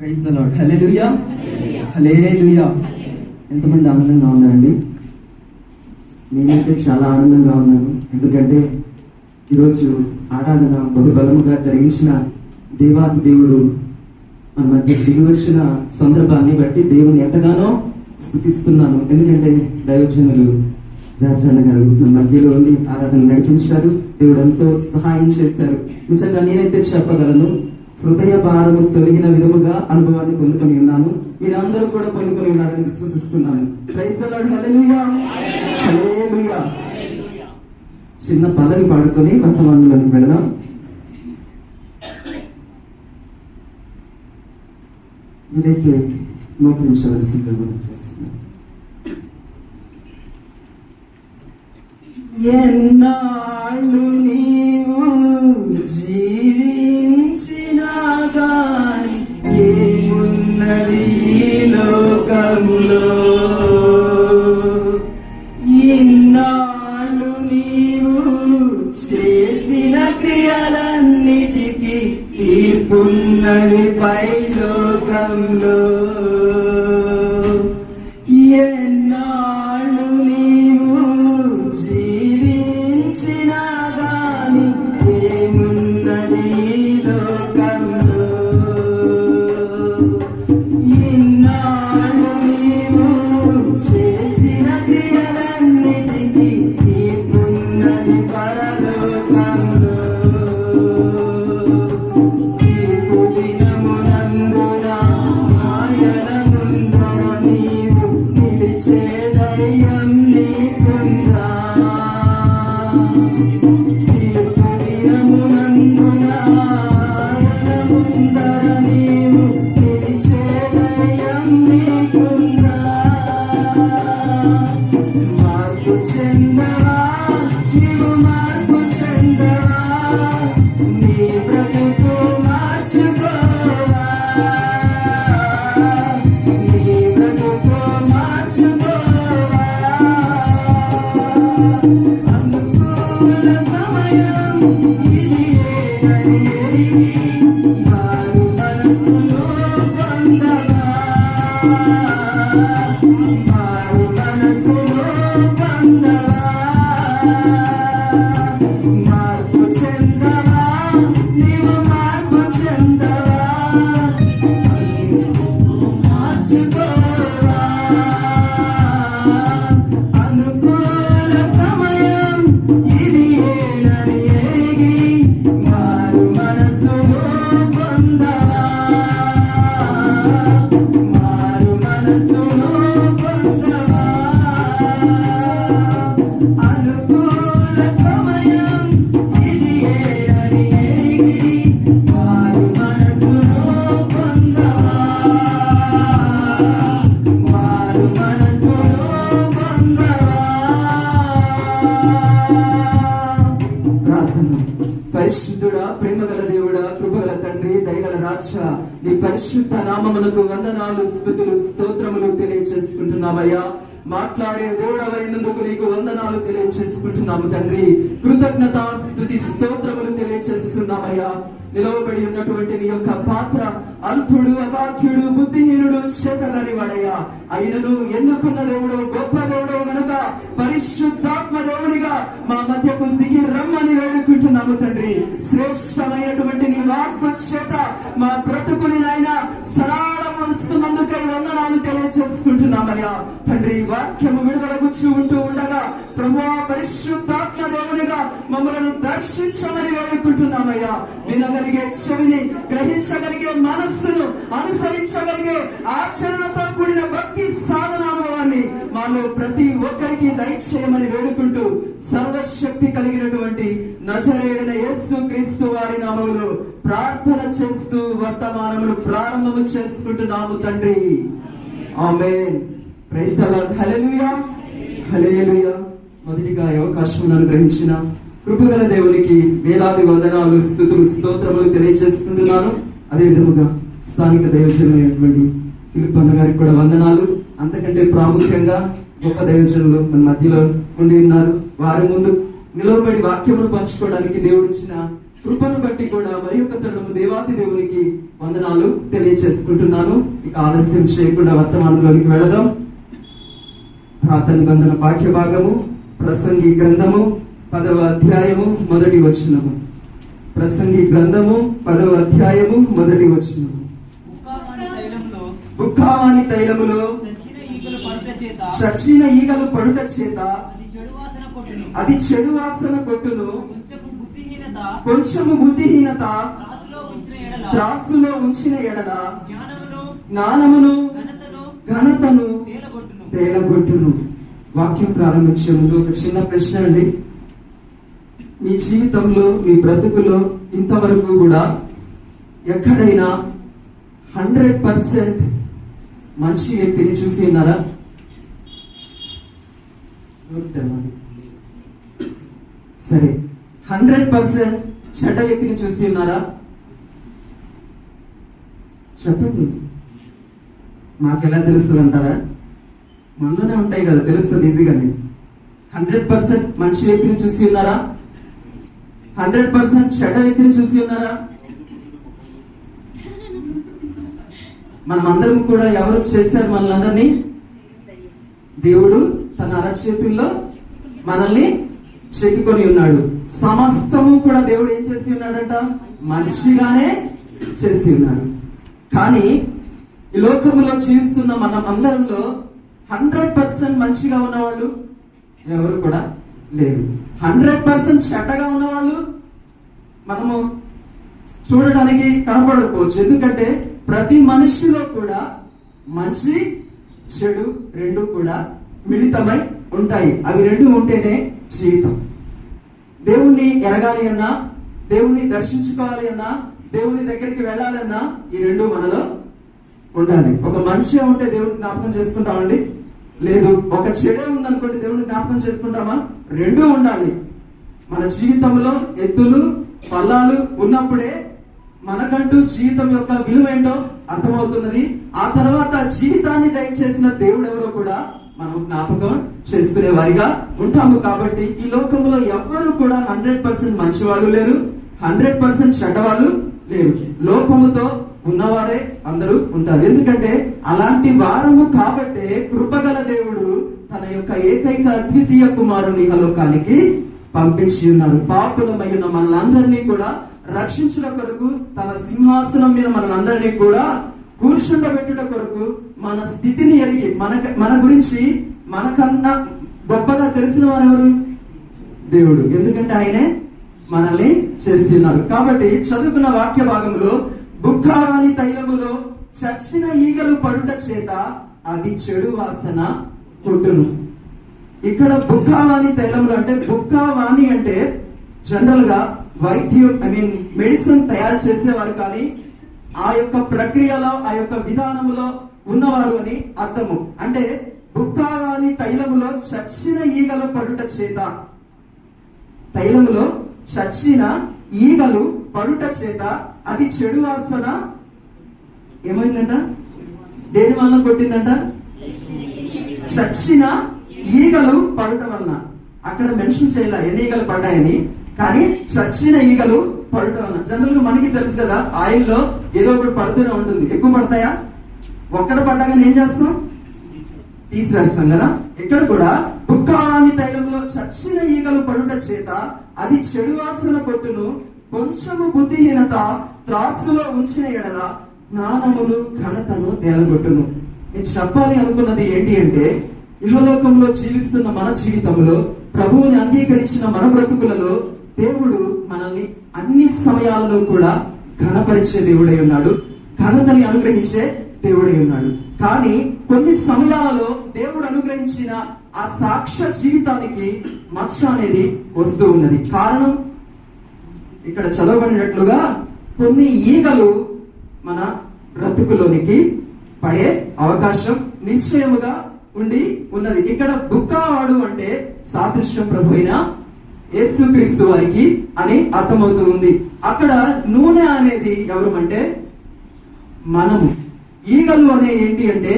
Praise the lord. Hallelujah, hallelujah. ఎంతమంది ఆనందంగా ఉన్నారండి? నేనైతే చాలా ఆనందంగా ఉన్నాను. ఎందుకంటే ఈరోజు ఆరాధన బహుబలముగా జరిగించిన దేవాది దేవుడు మన మధ్య దిగి వచ్చిన సందర్భాన్ని బట్టి దేవుని ఎంతగానో స్తుతిస్తున్నాను. ఎందుకంటే దైవజనులు జార్జన్న గారు మన మధ్యలో ఉండి ఆరాధన నడిపించారు. దేవుడు ఎంతో సహాయం చేశారు. నిజంగా నేనైతే చెప్పగలను, హృదయ భారము తొలగిన విధముగా అనుభవాన్ని పొందుకొని ఉన్నాను. మీరందరూ కూడా పొందుకొని ఉన్నారని విశ్వసిస్తున్నాను. Praise the lord. Hallelujah, hallelujah. చిన్న పల్లవి పాడుకొని వర్తమానంలోకి వెళదాం. ఇదైతే మోకరించవలసిందిగా మనం చేస్తున్నాం. ఎన్నాళ్ళు నీవు జీవించినా గాని ఏమున్నది ఈ లోకంలో, ఇన్నాళ్ళు నీవు చేసిన క్రియలన్నిటికీ తీర్పున్నది పైలోకంలో. ఎన్నాళ్ళు నీవు జీవించినా గాని ఏమున్నది ఈ లోకంలో, ఇన్నాళ్ళు నీవు చేసిన క్రియలన్నిటికీ తీర్పున్నది పరలోకంలో. తీర్పు దినమునందున ఆయన ముందర నీవు నిలిచే ధైర్యం నీకుందా? తీర్పు దినమునందున ఆయన ముందర నీవు నిలిచే ధైర్యం నీకుందా? మార్పు చెందవా, నీవు మార్పు చెందవా, నీ బ్రతుకు మార్చుకోవా, నీ బ్రతుకు మార్చుకోవా. అనుకూల సమయం ఇది ఏనని ఎరిగి మారు మనసును పొందవా, మారు మనసును పొందవా. మార్పు చెందవా, నీవు మార్పు చెందవా, మార్చుకోవా. అనుకూల సమయం ఇది ఏనని ఎరిగి మారు మనసును పొందవా, మారు మనసును పొందవా. అనుకూల సమయం ఇది ఏనని ఎరిగి మారు మనసును పొందవా, మారు మనసును పొందవా. ప్రార్థన. పరిశుద్ధుడా, ప్రేమగల దేవుడా, కృపగల తండ్రి, దయగల రాజా, నీ పరిశుద్ధ నామమునకు వందనాలు, స్తుతులు, స్తోత్రములు తెలియచేసుకుంటున్నామయ్యా. మాట్లాడే దేవుడవైనందుకు నీకు వందనాలు తెలియచేసుకుంటున్నాము తండ్రి. కృతజ్ఞత, స్తుతి, స్తోత్రములు తెలియచేస్తున్నామయ్యా. నిలవబడి ఉన్నటువంటి నీ యొక్క పాత్ర అల్పుడు, అభాగ్యుడు, బుద్ధిహీనుడు, చేతగాని వాడయ్యా. అయినను ఎన్నుకున్న దేవుడు, గొప్ప దేవుడు గనుక పరిశుద్ధాత్మ దేవునిగా మా మధ్యకు దిగి రమ్మని వేడుకుంటున్నాము తండ్రి. శ్రేష్టమైనటువంటి నీ వాక్కు చేత మా బ్రతుకుని నాయన సరళమరుస్తున్నందుకై వందనాలు తెలియజేసుకుంటున్నామయ్యా తండ్రి. వాక్యము విడుదలగుచ్చి ఉంటూ ఉండగా ప్రభువా పరిశుద్ధాత్మ దేవునిగా మమ్మల్ని దర్శించమని వేడుకుంటున్నామయ్యా. వినగలిగే చెవిని, గ్రహించగలిగే మనస్సును, అనుసరించగలిగే ఆచరణతో కూడిన భక్తి సాధన అనుభవాన్ని మాలో ప్రతి ఒక్కరికి దయచేయమని వేడుకుంటూ సర్వశక్తి కలిగినటువంటి నజరేయుడైన యేసు క్రీస్తు వారి నామములో ప్రార్థన చేస్తూ వర్తమానమును ప్రారంభము చేసుకుంటున్నాము తండ్రి. Amen. Praise the lord. Hallelujah, hallelujah. మొదటిగా ఈ అవకాశం అనుగ్రహించిన కృపగల దేవునికి వేలాది వందనాలు, స్తుతులు, స్తోత్రములు తెలియజేసుకుంటున్నాను. అదే విధముగా స్థానిక దైవజనులైనటువంటి ఫిలిప్ అన్న గారికి కూడా వందనాలు. అంతకంటే ప్రాముఖ్యంగా గొప్ప దైవజనులు మన మధ్యలో ఉండి ఉన్నారు. వారి ముందు నిలవబడి వాక్యమును పంచుకోవడానికి దేవుడిచ్చిన కృపను బట్టి కూడా మరి యొక్క తరుణము దేవాతి దేవునికి వందనాలు తెలియచేసుకుంటున్నాను. ఇక ఆలస్యం చేయకుండా వర్తమానంలోనికి వెళదాం. పాత నిబంధన పాఠ్య భాగము ప్రసంగి గ్రంథము 10వ అధ్యాయము 1వ వచనము. ప్రసంగి గ్రంథము 10వ అధ్యాయము 1వ వచనము. బుక్కావాని తైలములో చచ్చిన ఈగలు పడుట చేత అది చెడు వాసన కొట్టును. కొంచెము బుద్ధిహీనత త్రాసులో ఉంచిన ఎడల జ్ఞానమును ఘనతను తేలగొట్టును. వాక్యం ప్రారంభించే ముందు ఒక చిన్న ప్రశ్న అండి. మీ జీవితంలో, మీ బ్రతుకులో ఇంతవరకు కూడా ఎక్కడైనా 100% మంచి వ్యక్తిని చూసి ఉన్నారా? సరే, 100% చెడ్డ వ్యక్తిని చూసి ఉన్నారా? చెప్పండి. మాకెలా తెలుస్తుంది అంటారా? మనలోనే ఉంటాయి కదా, తెలుస్తుంది ఈజీగానే. 100% మంచి వ్యక్తిని చూసి ఉన్నారా? 100% చెడ్డ వ్యక్తిని చూసి ఉన్నారా? మనమందరం కూడా ఎవరు చేశారు మనల్ని? దేవుడు తన అరచేతుల్లో మనల్ని చెక్కుకొని ఉన్నాడు. సమస్తము కూడా దేవుడు ఏం చేసి ఉన్నాడంట? మంచిగానే చేసి ఉన్నాడు. కానీ ఈ లోకములో జీవిస్తున్న మనం అందరంలో 100% మంచిగా ఉన్నవాళ్ళు ఎవరు కూడా లేరు. 100% చెడ్డగా ఉన్నవాళ్ళు మనము చూడడానికి కనపడకపోవచ్చు. ఎందుకంటే ప్రతి మనిషిలో కూడా మంచి చెడు రెండు కూడా మిళితమై ఉంటాయి. అవి రెండు ఉంటేనే జీవితం. దేవుణ్ణి ఎరగాలి అన్నా, దేవుణ్ణి దర్శించుకోవాలి అన్నా, దేవుని దగ్గరికి వెళ్ళాలన్నా ఈ రెండు మనలో ఉండాలి. ఒక మంచిగా ఉంటే దేవుడిని జ్ఞాపకం చేసుకుంటామండి? లేదు. ఒక చెడే ఉందనుకోండి, దేవుడిని జ్ఞాపకం చేసుకుంటామా? రెండూ ఉండాలి. మన జీవితంలో ఎత్తులు పల్లాలు ఉన్నప్పుడే మనకంటూ జీవితం యొక్క విలువ ఏంటో అర్థమవుతున్నది. ఆ తర్వాత జీవితాన్ని దయచేసిన దేవుడు ఎవరో కూడా మనం జ్ఞాపకం చేసుకునే వారిగా ఉంటాము. కాబట్టి ఈ లోకంలో ఎవ్వరూ కూడా 100% మంచి వాళ్ళు లేరు, 100% చెడ్డవాళ్ళు లేరు. లోపముతో ఉన్నవారే అందరూ ఉంటారు. ఎందుకంటే అలాంటి వారము కాబట్టే కృపగల దేవుడు తన యొక్క ఏకైక అద్వితీయ కుమారుని లోకానికి పంపించి ఉన్నారు. పాపులమై ఉన్న మనలందరినీ కూడా రక్షించిన కొరకు, తన సింహాసనం మీద మనందరినీ కూడా కూర్చుండబెట్టుట కొరకు, మన స్థితిని ఎరిగి మన గురించి మనకన్నా గొప్పగా తెలిసిన వారు ఎవరు? దేవుడు. ఎందుకంటే ఆయనే మనల్ని చేసి ఉన్నారు. కాబట్టి చదువుకున్న వాక్య భాగంలో బుక్కావాని తైలములో చచ్చిన ఈగలు పడుట చేత అది చెడు వాసన కొట్టును. ఇక్కడ బుక్కావాని తైలములు అంటే, బుక్కావాని అంటే జనరల్ గా వైద్యం, మెడిసిన్ తయారు చేసేవారు, కానీ ఆ యొక్క ప్రక్రియలో, ఆ యొక్క విధానంలో ఉన్నవారు అని అర్థము. అంటే బుక్కావాని తైలములో చచ్చిన ఈగలు పడుట చేత, తైలములో చచ్చిన ఈగలు పడుట చేత అది చెడు వాసన ఏమైందంట? దేని వలన కొట్టిందంట? చచ్చిన ఈగలు పడుట వలన. అక్కడ మెన్షన్ చేయాల ఎన్ని ఈగలు పడ్డాయని, కానీ చచ్చిన ఈగలు పడుట వలన. జనరల్ గా మనకి తెలుసు కదా, ఆయిల్లో ఏదో ఒకటి పడుతూనే ఉంటుంది. ఎక్కువ పడతాయా? ఒక్కడ పడ్డాగానే ఏం చేస్తాం? తీసివేస్తాం కదా. ఇక్కడ కూడా బుక్కావాని తైలంలో చచ్చిన ఈగలు పడుట చేత అది చెడు వాసన కొట్టును. కొంచెము బుద్ధిహీనత త్రాసులో ఉంచిన ఎడల జ్ఞానమును ఘనతను తేలగొట్టును. నేను చెప్పాలి అనుకున్నది ఏంటి అంటే, ఇహలోకంలో జీవిస్తున్న మన జీవితంలో, ప్రభువుని అంగీకరించిన మన బ్రతుకులలో దేవుడు మనల్ని అన్ని సమయాలలో కూడా ఘనపరిచే దేవుడై ఉన్నాడు, ఘనతని అనుగ్రహించే దేవుడై ఉన్నాడు. కానీ కొన్ని సమయాలలో దేవుడు అనుగ్రహించిన ఆ సాక్ష్య జీవితానికి మచ్చ అనేది వస్తూ ఉన్నది. కారణం ఇక్కడ చదవబడినట్లుగా కొన్ని ఈగలు మన బ్రతుకులోనికి పడే అవకాశం నిశ్చయముగా ఉండి ఉన్నది. ఇక్కడ బుక్కావాడు అంటే సాదృశ్యం ప్రభు అయిన యేసుక్రీస్తు వారికి అని అర్థమవుతూ ఉంది. అక్కడ నూనె అనేది ఎవరు అంటే మనము. ఈగలు అనే ఏంటి అంటే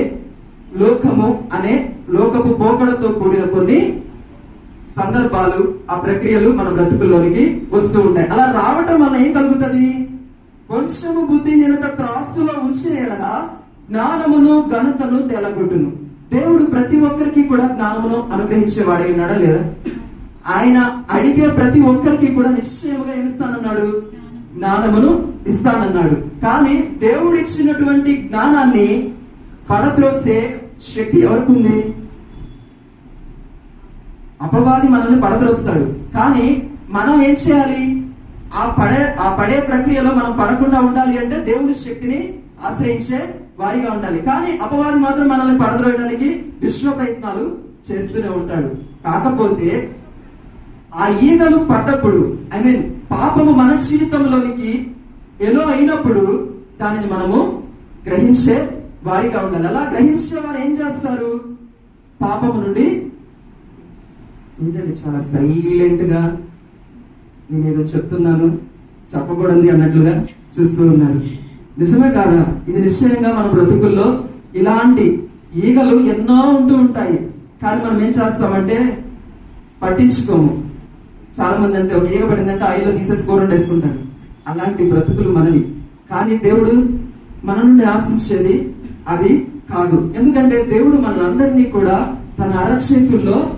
లోకము అనే లోకపు పోకడతో కూడిన కొన్ని సందర్భాలు, ఆ ప్రక్రియలు మన బ్రతుకుల్లోనికి వస్తూ ఉంటాయి. అలా రావటం వల్ల ఏం కలుగుతుంది? కొంచెము బుద్ధిహీనత త్రాసులో ఉంచిన ఎడల జ్ఞానమును ఘనతను తేలగొట్టును. దేవుడు ప్రతి ఒక్కరికి కూడా జ్ఞానమును అనుగ్రహించేవాడే ఉన్నాడా లేదా? ఆయన అడిగే ప్రతి ఒక్కరికి కూడా నిశ్చయముగా ఏమిస్తానన్నాడు? జ్ఞానమును ఇస్తానన్నాడు. కానీ దేవుడు ఇచ్చినటువంటి జ్ఞానాన్ని పడద్రోసే శక్తి ఎవరికి ఉంది? అపవాది మనల్ని పడద్రోస్తాడు. కానీ మనం ఏం చేయాలి? ఆ పడే ప్రక్రియలో మనం పడకుండా ఉండాలి అంటే దేవుని శక్తిని ఆశ్రయించే వారిగా ఉండాలి. కానీ అపవాది మాత్రం మనల్ని పడద్రోయడానికి విశ్వ ప్రయత్నాలు చేస్తూనే ఉంటాడు. కాకపోతే ఆ ఈగలు పడ్డప్పుడు, పాపము మన జీవితంలోనికి ఎలా అయినప్పుడు దానిని మనము గ్రహించే వారిగా ఉండాలి. అలా గ్రహించే వారు ఏం చేస్తారు? పాపము నుండి ఏంటంటే చాలా సైలెంట్ గా నేనేదో చెప్తున్నాను చెప్పకూడదు అన్నట్లుగా చూస్తూ ఉన్నారు. నిజమే కాదా? ఇది నిశ్చయంగా మన బ్రతుకుల్లో ఇలాంటి ఈగలు ఎన్నో ఉంటూ ఉంటాయి. కానీ మనం ఏం చేస్తామంటే పట్టించుకోము. చాలా మంది అంతే, ఒక ఈగ పడిందంటే ఆయిల్లో తీసేసి కూర వేసుకుంటారు. అలాంటి బ్రతుకులు మనవి. కానీ దేవుడు మన నుండి ఆశించేది అది కాదు. ఎందుకంటే దేవుడు మనల్ని కూడా తన అరచేతుల్లో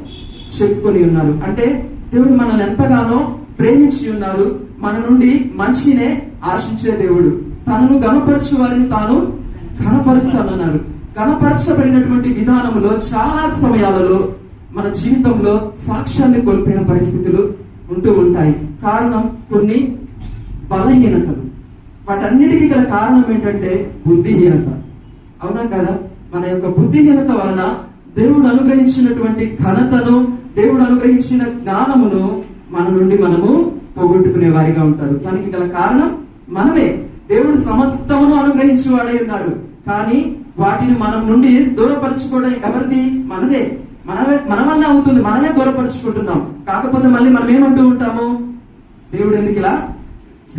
చెప్పుకొని ఉన్నారు. అంటే దేవుడు మనల్ని ఎంతగానో ప్రేమించి ఉన్నారు. మన నుండి మంచినే ఆశించే దేవుడు. తనను గణపరచు వారిని తాను గణపరుస్తానన్నాడు. గణపరచబడినటువంటి విధానంలో చాలా సమయాలలో మన జీవితంలో సాక్ష్యాన్ని కోల్పోయిన పరిస్థితులు ఉంటూ ఉంటాయి. కారణం కొన్ని బలహీనతలు. వాటన్నిటికీ గల కారణం ఏంటంటే బుద్ధిహీనత. అవునా కదా? మన యొక్క బుద్ధిహీనత వలన దేవుడు అనుగ్రహించినటువంటి ఘనతను, దేవుడు అనుగ్రహించిన జ్ఞానమును మన నుండి మనము పోగొట్టుకునే వారిగా ఉంటారు. దానికి గల కారణం మనమే. దేవుడు సమస్తమును అనుగ్రహించి వాడై ఉన్నాడు. కానీ వాటిని మనం నుండి దూరపరచుకోవడం ఎవరిది? మనదే. మన వల్ల అవుతుంది. మనమే దూరపరుచుకుంటున్నాం. కాకపోతే మళ్ళీ మనం ఏమంటూ ఉంటాము? దేవుడు ఎందుకు ఇలా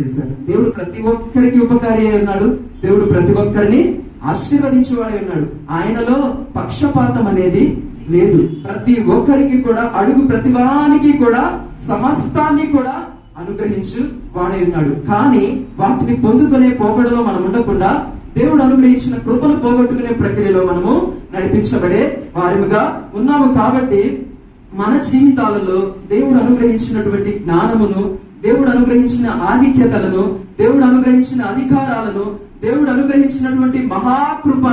చేశాడు? దేవుడు ప్రతి ఒక్కరికి ఉపకారి అయి ఉన్నాడు. దేవుడు ప్రతి ఒక్కరిని ఆశీర్వదించేవాడే ఉన్నాడు. ఆయనలో పక్షపాతం అనేది లేదు. ప్రతి ఒక్కరికి కూడా, అడుగు ప్రతివానికి కూడా సమస్తాన్ని కూడా అనుగ్రహించు వాడే ఉన్నాడు. కానీ వాటిని పొందుకునే పోకడలో మనం ఉండకుండా దేవుడు అనుగ్రహించిన కృపను పోగొట్టుకునే ప్రక్రియలో మనము నడిపించబడే వారిగా ఉన్నాము. కాబట్టి మన జీవితాలలో దేవుడు అనుగ్రహించినటువంటి జ్ఞానమును, దేవుడు అనుగ్రహించిన ఆధిక్యతలను, దేవుడు అనుగ్రహించిన అధికారాలను, దేవుడు అనుగ్రహించినటువంటి మహాకృప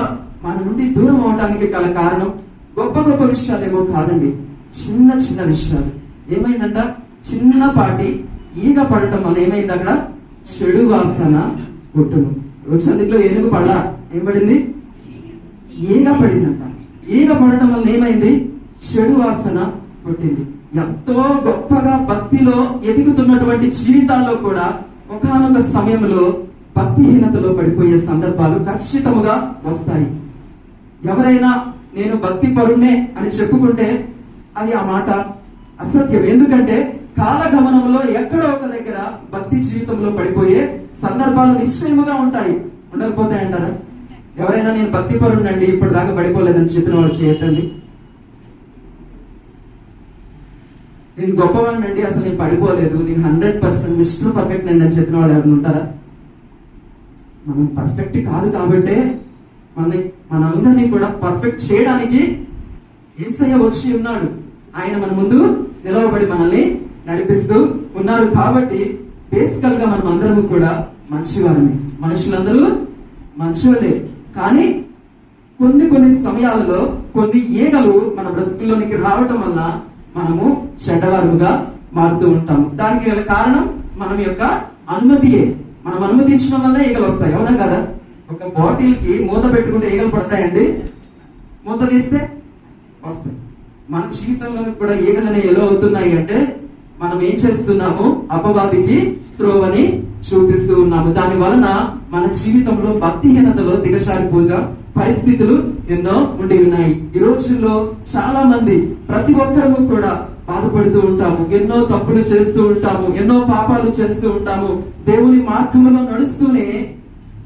మన నుండి దూరం అవడానికి గల కారణం గొప్ప గొప్ప విషయాలేమో కాదండి, చిన్న చిన్న విషయాలు. ఏమైందంట? చిన్నపాటి ఈగ పడటం వల్ల ఏమైంది? అక్కడ చెడు వాసన కొట్టును. చంద్రులో ఏనుగు పడ ఏం పడింది? ఈగ పడిందంట. ఈగ పడటం వల్ల ఏమైంది? చెడు వాసన కొట్టింది. ఎంతో గొప్పగా భక్తిలో ఎదుగుతున్నటువంటి జీవితాల్లో కూడా ఒకానొక సమయంలో భక్తిహీనతలో పడిపోయే సందర్భాలు ఖచ్చితంగా వస్తాయి. ఎవరైనా నేను భక్తి పరుణ్ణే అని చెప్పుకుంటే అది ఆ మాట అసత్యం. ఎందుకంటే కాలగమనంలో ఎక్కడో ఒక దగ్గర భక్తి జీవితంలో పడిపోయే సందర్భాలు నిశ్చయముగా ఉంటాయి. ఉండకపోతాయంటారా? ఎవరైనా నేను భక్తి పరుణ్ణండి ఇప్పటిదాకా పడిపోలేదని చెప్పిన వాళ్ళు చేయొద్దండి. నేను గొప్పవాడిని అండి, అసలు నేను పడిపోలేదు, నేను 100% మిస్టర్ పర్ఫెక్ట్ అండి అని చెప్పిన వాళ్ళు ఎవరైనా ఉంటారా? మనం పర్ఫెక్ట్ కాదు కాబట్టే మనందరినీ కూడా పర్ఫెక్ట్ చేయడానికి యేసయ్య వచ్చి ఉన్నాడు. ఆయన మన ముందు నిలవబడి మనల్ని నడిపిస్తూ ఉన్నారు. కాబట్టి బేసికల్ గా మనం అందరము కూడా మంచివారమే. మనుషులందరూ మంచివాళ్ళే. కానీ కొన్ని సమయాలలో కొన్ని ఈగలు మన బ్రతుకుల్లోనికి రావటం వల్ల మనము చెడ్డవారుగా మారుతూ ఉంటాము. దానికి గల కారణం మనం యొక్క అనుమతియే. మనం అనుమతించడం వల్ల ఈగలు వస్తాయి. అవునా కదా? ఒక బాటిల్ కి మూత పెట్టుకుంటే ఈగలు పడతాయండి? మూత తీస్తే వస్తాయి. మన జీవితంలో కూడా ఈగలనే ఎలా అవుతున్నాయి అంటే మనం ఏం చేస్తున్నాము? అపవాదికి త్రోవని చూపిస్తూ ఉన్నాము. దాని వలన మన జీవితంలో భక్తిహీనతలో దిగజారిపోగా పరిస్థితులు ఎన్నో ఉండి ఉన్నాయి. ఈ రోజుల్లో చాలా మంది, ప్రతి ఒక్కరము కూడా బాధపడుతూ ఉంటాము. ఎన్నో తప్పులు చేస్తూ ఉంటాము, ఎన్నో పాపాలు చేస్తూ ఉంటాము. దేవుని మార్గములో నడుస్తూనే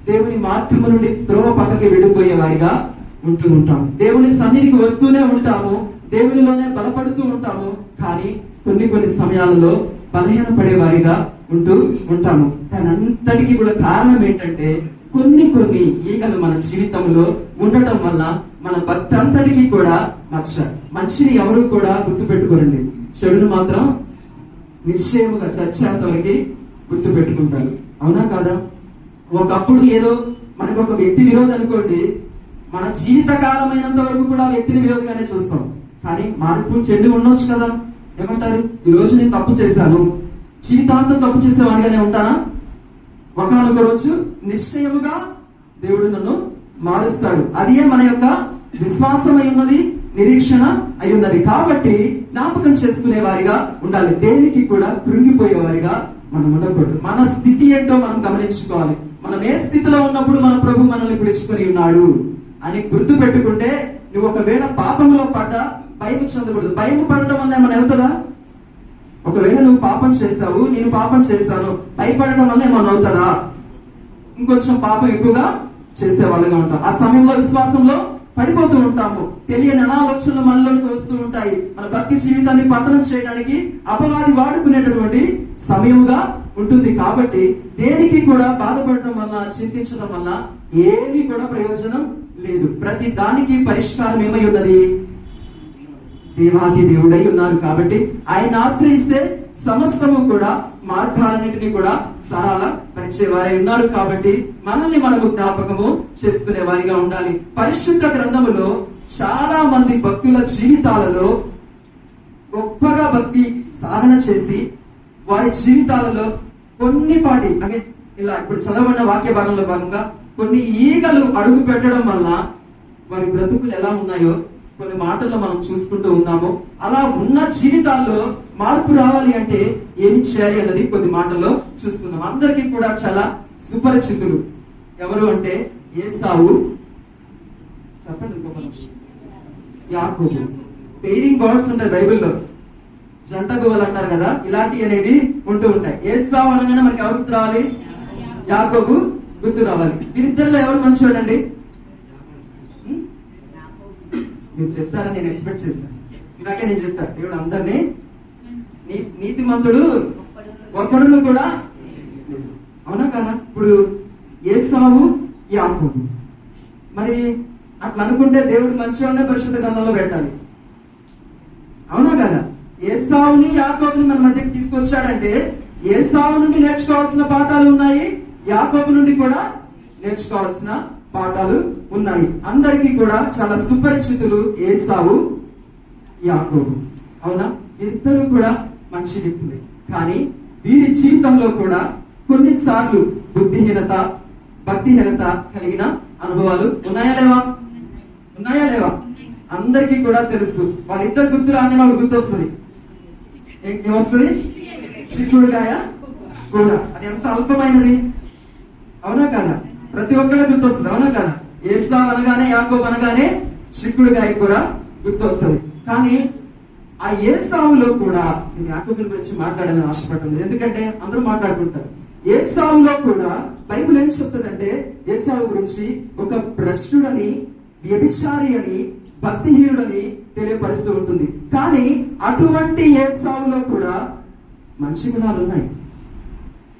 దేవుని మార్గము నుండి త్రోవ పక్కకి వెళ్ళిపోయే వారిగా ఉంటూ ఉంటాము. దేవుని సన్నిధికి వస్తూనే ఉంటాము, దేవునిలోనే బలపడుతూ ఉంటాము, కానీ కొన్ని సమయాలలో బలహీన పడేవారిగా ఉంటాము. దానంతటికీ కూడా కారణం ఏంటంటే కొన్ని ఈగలు మన జీవితంలో ఉండటం వల్ల మన భక్తి అంతటికీ కూడా మంచిని ఎవరు కూడా గుర్తు పెట్టుకోరండి, చెడును మాత్రం నిశ్చయముగా చచ్చేంత వరకు గుర్తు పెట్టుకుంటారు. అవునా కాదా? ఒకప్పుడు ఏదో మనకు ఒక వ్యక్తి విరోధం అనుకోండి, మన జీవిత కాలమైనంత వరకు కూడా వ్యక్తిని విరోధంగానే చూస్తాం. కానీ మార్పు చెంది ఉండొచ్చు కదా. ఏమంటారు? ఈ రోజు నేను తప్పు చేశాను, జీవితాంతం తప్పు చేసేవాడిగానే ఉంటానా? ఒకనొక రోజు నిశ్చయముగా దేవుడు నన్ను మారుస్తాడు. అదే మన యొక్క విశ్వాసం అయి ఉన్నది, నిరీక్షణ అయి ఉన్నది. కాబట్టి జ్ఞాపకం చేసుకునే వారిగా ఉండాలి. దేనికి కూడా కృంగిపోయేవారిగా మనం ఉండకూడదు. మన స్థితి ఏంటో మనం గమనించుకోవాలి. మనం ఏ స్థితిలో ఉన్నప్పుడు మన ప్రభు మనల్ని పిలుచుకొని ఉన్నాడు అని గుర్తు పెట్టుకుంటే, నువ్వు ఒకవేళ పాపంలో పడ్డా భయం చెందకూడదు. భయం పడటం వల్ల ఏమైనా అవుతుందా? ఒకవేళ నువ్వు పాపం చేస్తావు, నేను పాపం చేస్తాను, భయపడటం వల్ల ఏమైనా అవుతుందా? ఇంకొంచెం పాపం ఎక్కువగా చేసే వాళ్ళగా ఉంటాం. ఆ సమయంలో విశ్వాసంలో పడిపోతూ ఉంటాము. తెలియని అనాలోచనలు మనలోకి వస్తూ ఉంటాయి. మన భక్తి జీవితాన్ని పతనం చేయడానికి అపవాది వాడుకునేటటువంటి సమయముగా ఉంటుంది. కాబట్టి దేనికి కూడా బాధపడటం వల్ల, చింతించడం వల్ల ఏమీ కూడా ప్రయోజనం లేదు. ప్రతి దానికి పరిష్కారం ఏమై ఉన్నది? దేవాది దేవుడై ఉన్నారు. కాబట్టి ఆయన ఆశ్రయిస్తే సమస్తము కూడా మార్గాలన్నింటినీ కూడా సరళ పరిచేవారై ఉన్నారు. కాబట్టి మనల్ని మనము జ్ఞాపకము చేసుకునే వారిగా ఉండాలి. పరిశుద్ధ గ్రంథములో చాలా మంది భక్తుల జీవితాలలో గొప్పగా భక్తి సాధన చేసి వారి జీవితాలలో కొన్నిపాటి అంటే ఇలా ఇప్పుడు చదవబడిన వాక్య భాగంలో భాగంగా కొన్ని ఈగలు అడుగు పెట్టడం వల్ల వారి బ్రతుకులు ఎలా ఉన్నాయో కొన్ని మాటల్లో మనం చూసుకుంటూ ఉన్నాము. అలా ఉన్న జీవితాల్లో మార్పు రావాలి అంటే ఏమి చేయాలి అన్నది కొద్ది మాటల్లో చూసుకుందాం. అందరికీ కూడా చాలా సుపరిచితులు ఎవరు అంటే ఏసావు, చెప్పండి, యాకోబు. పెయిరింగ్ బర్డ్స్ ఉంటాయి బైబిల్లో, జంట గువ్వలు అంటారు కదా, ఇలాంటివి అనేవి ఉంటూ ఉంటాయి. ఏసావు అనగానే మనకి ఎవరు గుర్తు రావాలి? యాకోబు గుర్తు రావాలి. వీరిద్దరిలో ఎవరు మంచివాడండి? మీరు చెప్తారని నేను ఎక్స్పెక్ట్ చేశాను. ఇందాకే నేను చెప్పాను, దేవుడు అందరినీ నీతిమంతుడు ఒక్కడును కూడా. అవునా కదా? ఇప్పుడు ఏసావు, యాకోబు. మరి అట్లా అనుకుంటే దేవుడు మంచిగానే పరిశుద్ధ గ్రంథంలో పెట్టాలి. అవునా కదా? ఏసావుని యాకోబుని మన మధ్యకి తీసుకొచ్చాడంటే ఏసావు నుండి నేర్చుకోవాల్సిన పాఠాలు ఉన్నాయి, యాకోబు నుండి కూడా నేర్చుకోవాల్సిన పాఠాలు ఉన్నాయి. అందరికీ కూడా చాలా సుపరిచితులు ఏసావు, యాకోబు. అవునా? ఇద్దరు కూడా మంచి వ్యక్తులే. కానీ వీరి జీవితంలో కూడా కొన్నిసార్లు బుద్ధిహీనత, భక్తిహీనత కలిగిన అనుభవాలు ఉన్నాయా లేవా? ఉన్నాయా లేవా? అందరికీ కూడా తెలుసు. వాళ్ళిద్దరు గుర్తు రాగానే వాడు గుర్తొస్తుంది. ఏమొస్తుంది? చిక్కుడుగాయ కూర. అది ఎంత అల్పమైనది. అవునా కదా? ప్రతి ఒక్కరికి గుర్తొస్తుంది. అవునా కదా? ఏసావు అనగానే, యాకోబు అనగానే చిక్కుడుగాయ కూర గుర్తొస్తుంది. కానీ ఆ ఏసావులో కూడా నేను యాకోబుని గురించి మాట్లాడాలని ఆశపడుతుంది. ఎందుకంటే అందరూ మాట్లాడుకుంటారు. ఏసావులో కూడా బైబిల్ ఏం చెప్తుందంటే ఏసావు గురించి ఒక భ్రష్టుడని, వ్యభిచారి అని, భక్తిహీనుడని తెలియపరుస్తూ ఉంటుంది. కానీ అటువంటి ఏసావులో కూడా మంచి గుణాలు ఉన్నాయి.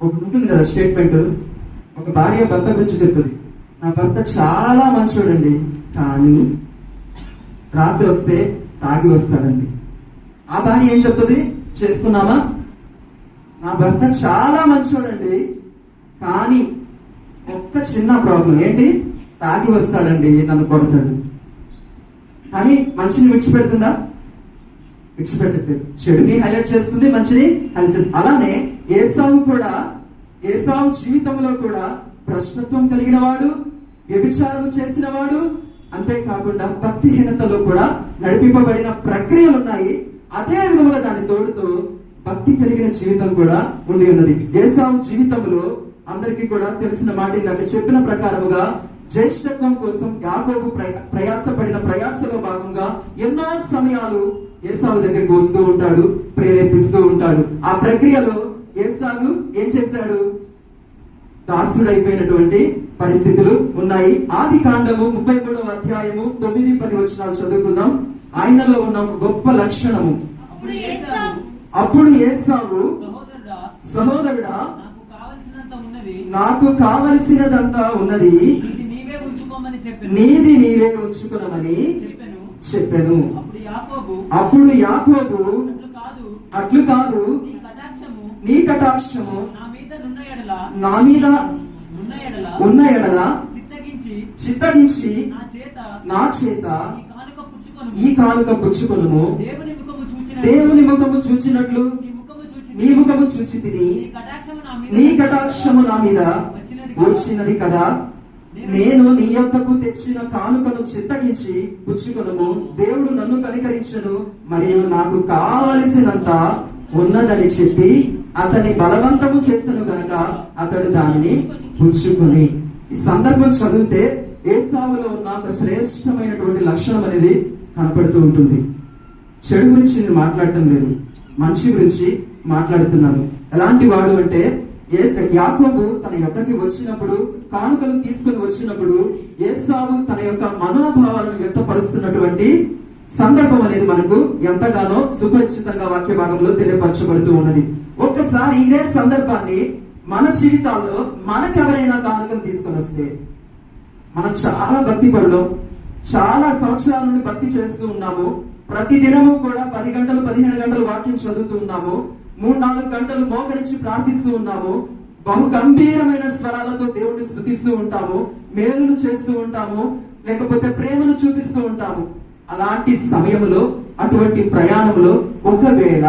ఒకటి ఉంటుంది కదా స్టేట్మెంట్, ఒక భార్య భర్త గురించి చెప్తుంది, నా భర్త చాలా మంచోడండి, కానీ రాత్రి వస్తే తాగి వస్తాడండి. ఆ భార్య ఏం చెప్తుంది? చేసుకున్నామా? నా భర్త చాలా మంచోడండి, కానీ ఒక్క చిన్న ప్రాబ్లం ఏంటి? తాగి వస్తాడండి, నన్ను కొడతాడు. కానీ మంచిని విడిచిపెడుతుందా? విడిచిపెట్టట్లేదు. చెడుని హైలైట్ చేస్తుంది, మంచిని హైలైట్ చేస్తుంది. అలానే ఏసావు జీవితంలో కూడా భ్రష్టత్వం కలిగిన వాడు, వ్యభిచారం చేసిన వాడు, అంతేకాకుండా భక్తిహీనతలో కూడా నడిపింపబడిన ప్రక్రియలు ఉన్నాయి. అదే విధముగా దాని తోడుతో భక్తి కలిగిన జీవితం కూడా ఉండి ఉన్నది. ఏసావు జీవితంలో అందరికీ కూడా తెలిసిన మాట, ఇందాక చెప్పిన ప్రకారముగా జ్యేష్ఠత్వం కోసం యాకోబు ప్రయాసపడిన ప్రయాసలో భాగంగా ఎన్నో సమయాలు ఏసావు దగ్గరికి వస్తూ ఉంటాడు, ప్రేరేపిస్తూ ఉంటాడు. ఆ ప్రక్రియలో ఏసావు ఏం చేశాడు? దాసుడైపోయినటువంటి పరిస్థితులు ఉన్నాయి. ఆది కాండము 33వ అధ్యాయము 9-10 వచనాలు చదువుకుందాం. ఆయనలో ఉన్న ఒక గొప్ప లక్షణము. అప్పుడు ఏసావు సహోదరుడా, నాకు కావలసినదంతా ఉన్నది, నీది నీవే ఉంచుకునమని చెప్పెను. అప్పుడు యాకోబు అట్లు కాదు, నీ కటాక్షము నా మీద ఉన్న ఎడల చిత్తగించి నా చేత ఈ కానుక పుచ్చుకొనుము. దేవుని ముఖము చూచినట్లు నీ ముఖము చూచితిని, నీ కటాక్షము నా మీద వచ్చినది కదా. నేను నీ యొద్దకు తెచ్చిన కానుకను చిత్తగించి పుచ్చుకొనుము. దేవుడు నన్ను కనికరించెను, మరియు నాకు కావలసినంత ఉన్నదని చెప్పి అతని బలవంతము చేసెను గనక అతడు దానిని పుచ్చుకొని. ఈ సందర్భం చదివితే ఏసావులో ఉన్న ఒక శ్రేష్టమైనటువంటి లక్షణం అనేది కనపడుతూ ఉంటుంది. చెడు గురించి నేను మాట్లాడటం లేదు, మంచి గురించి మాట్లాడుతున్నాను. ఎలాంటి వాడు అంటే, యాకోబు తన యొద్దకి వచ్చినప్పుడు, కానుకలు తీసుకుని వచ్చినప్పుడు ఏసావు తన యొక్క మనోభావాలను వ్యక్తపరుస్తున్నటువంటి సందర్భం అనేది మనకు ఎంతగానో సుపరిచితంగా వాక్య భాగంలో తెలియపరచబడుతూ ఉన్నది. ఒక్కసారి ఇదే సందర్భాన్ని మన జీవితాల్లో మనకెవరైనా కానుకలు తీసుకొని వస్తే, మనం చాలా భక్తి పరులు, చాలా సంవత్సరాల నుండి భక్తి చేస్తూ ఉన్నాము. ప్రతి దినము కూడా 10 గంటలు 15 గంటలు వాక్యం చదువుతూ ఉన్నాము. 3-4 గంటలు మోకరించి ప్రార్థిస్తూ ఉన్నాము. బహు గంభీరమైన స్వరాలతో దేవుడిని స్తుతిస్తూ ఉంటాము, మేలులు చేస్తూ ఉంటాము, లేకపోతే ప్రేమను చూపిస్తూ ఉంటాము. అలాంటి సమయంలో, అటువంటి ప్రయాణంలో ఒకవేళ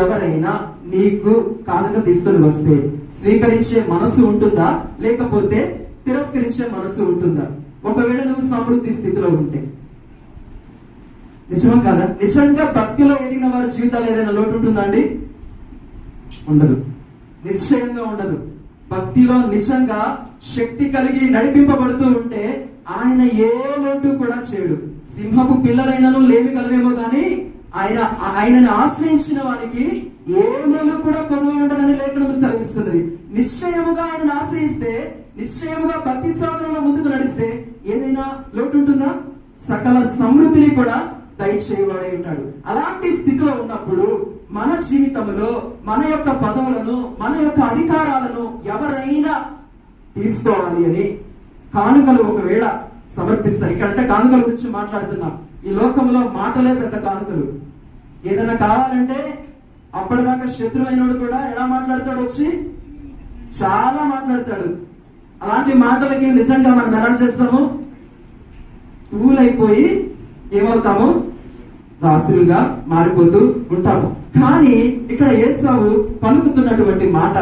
ఎవరైనా నీకు కానుక తీసుకొని వస్తే స్వీకరించే మనసు ఉంటుందా, లేకపోతే తిరస్కరించే మనసు ఉంటుందా? ఒకవేళ నువ్వు సమృద్ధి స్థితిలో ఉంటే, నిజమా కాదా? నిజంగా భక్తిలో ఎదిగిన వారి జీవితాలు ఏదైనా లోటు ఉంటుందా అండి? ఉండదు, నిశ్చయంగా ఉండదు. భక్తిలో నిజంగా శక్తి కలిగి నడిపింపబడుతూ ఉంటే ఆయన ఏ లోటు కూడా చేయడు. సింహపు పిల్లలైనను లేమి కలవేమో కానీ ఆయనని ఆశ్రయించిన వారికి ఏ మేలు కూడా కొదవై ఉండదని లేఖనం సెలవిస్తున్నది. నిశ్చయముగా ఆయనను ఆశ్రయిస్తే, నిశ్చయముగా భక్తి సాధనలో ముందుకు నడిస్తే ఏదైనా లోటు ఉంటుందా? సకల సమృద్ధిని కూడా దయచేయవాడై ఉంటాడు. అలాంటి స్థితిలో ఉన్నప్పుడు మన జీవితంలో మన యొక్క పదవులను, మన యొక్క అధికారాలను ఎవరైనా తీసుకోవాలి అని కానుకలు ఒకవేళ సమర్పిస్తారు. ఇక్కడంటే కానుకల గురించి మాట్లాడుతున్నాం. ఈ లోకంలో మాటలే పెద్ద కానుకలు. ఏదైనా కావాలంటే అప్పటిదాకా శత్రువైనోడు కూడా ఎలా మాట్లాడతాడు, వచ్చి చాలా మాట్లాడతాడు. అలాంటి మాటలకి నిజంగా మనం ఎలా చేస్తాము? పూలైపోయి ఏమవుతాము? దాసులుగా మారిపోతూ ఉంటాము. కానీ ఇక్కడ ఏసావు పలుకుతున్నటువంటి మాట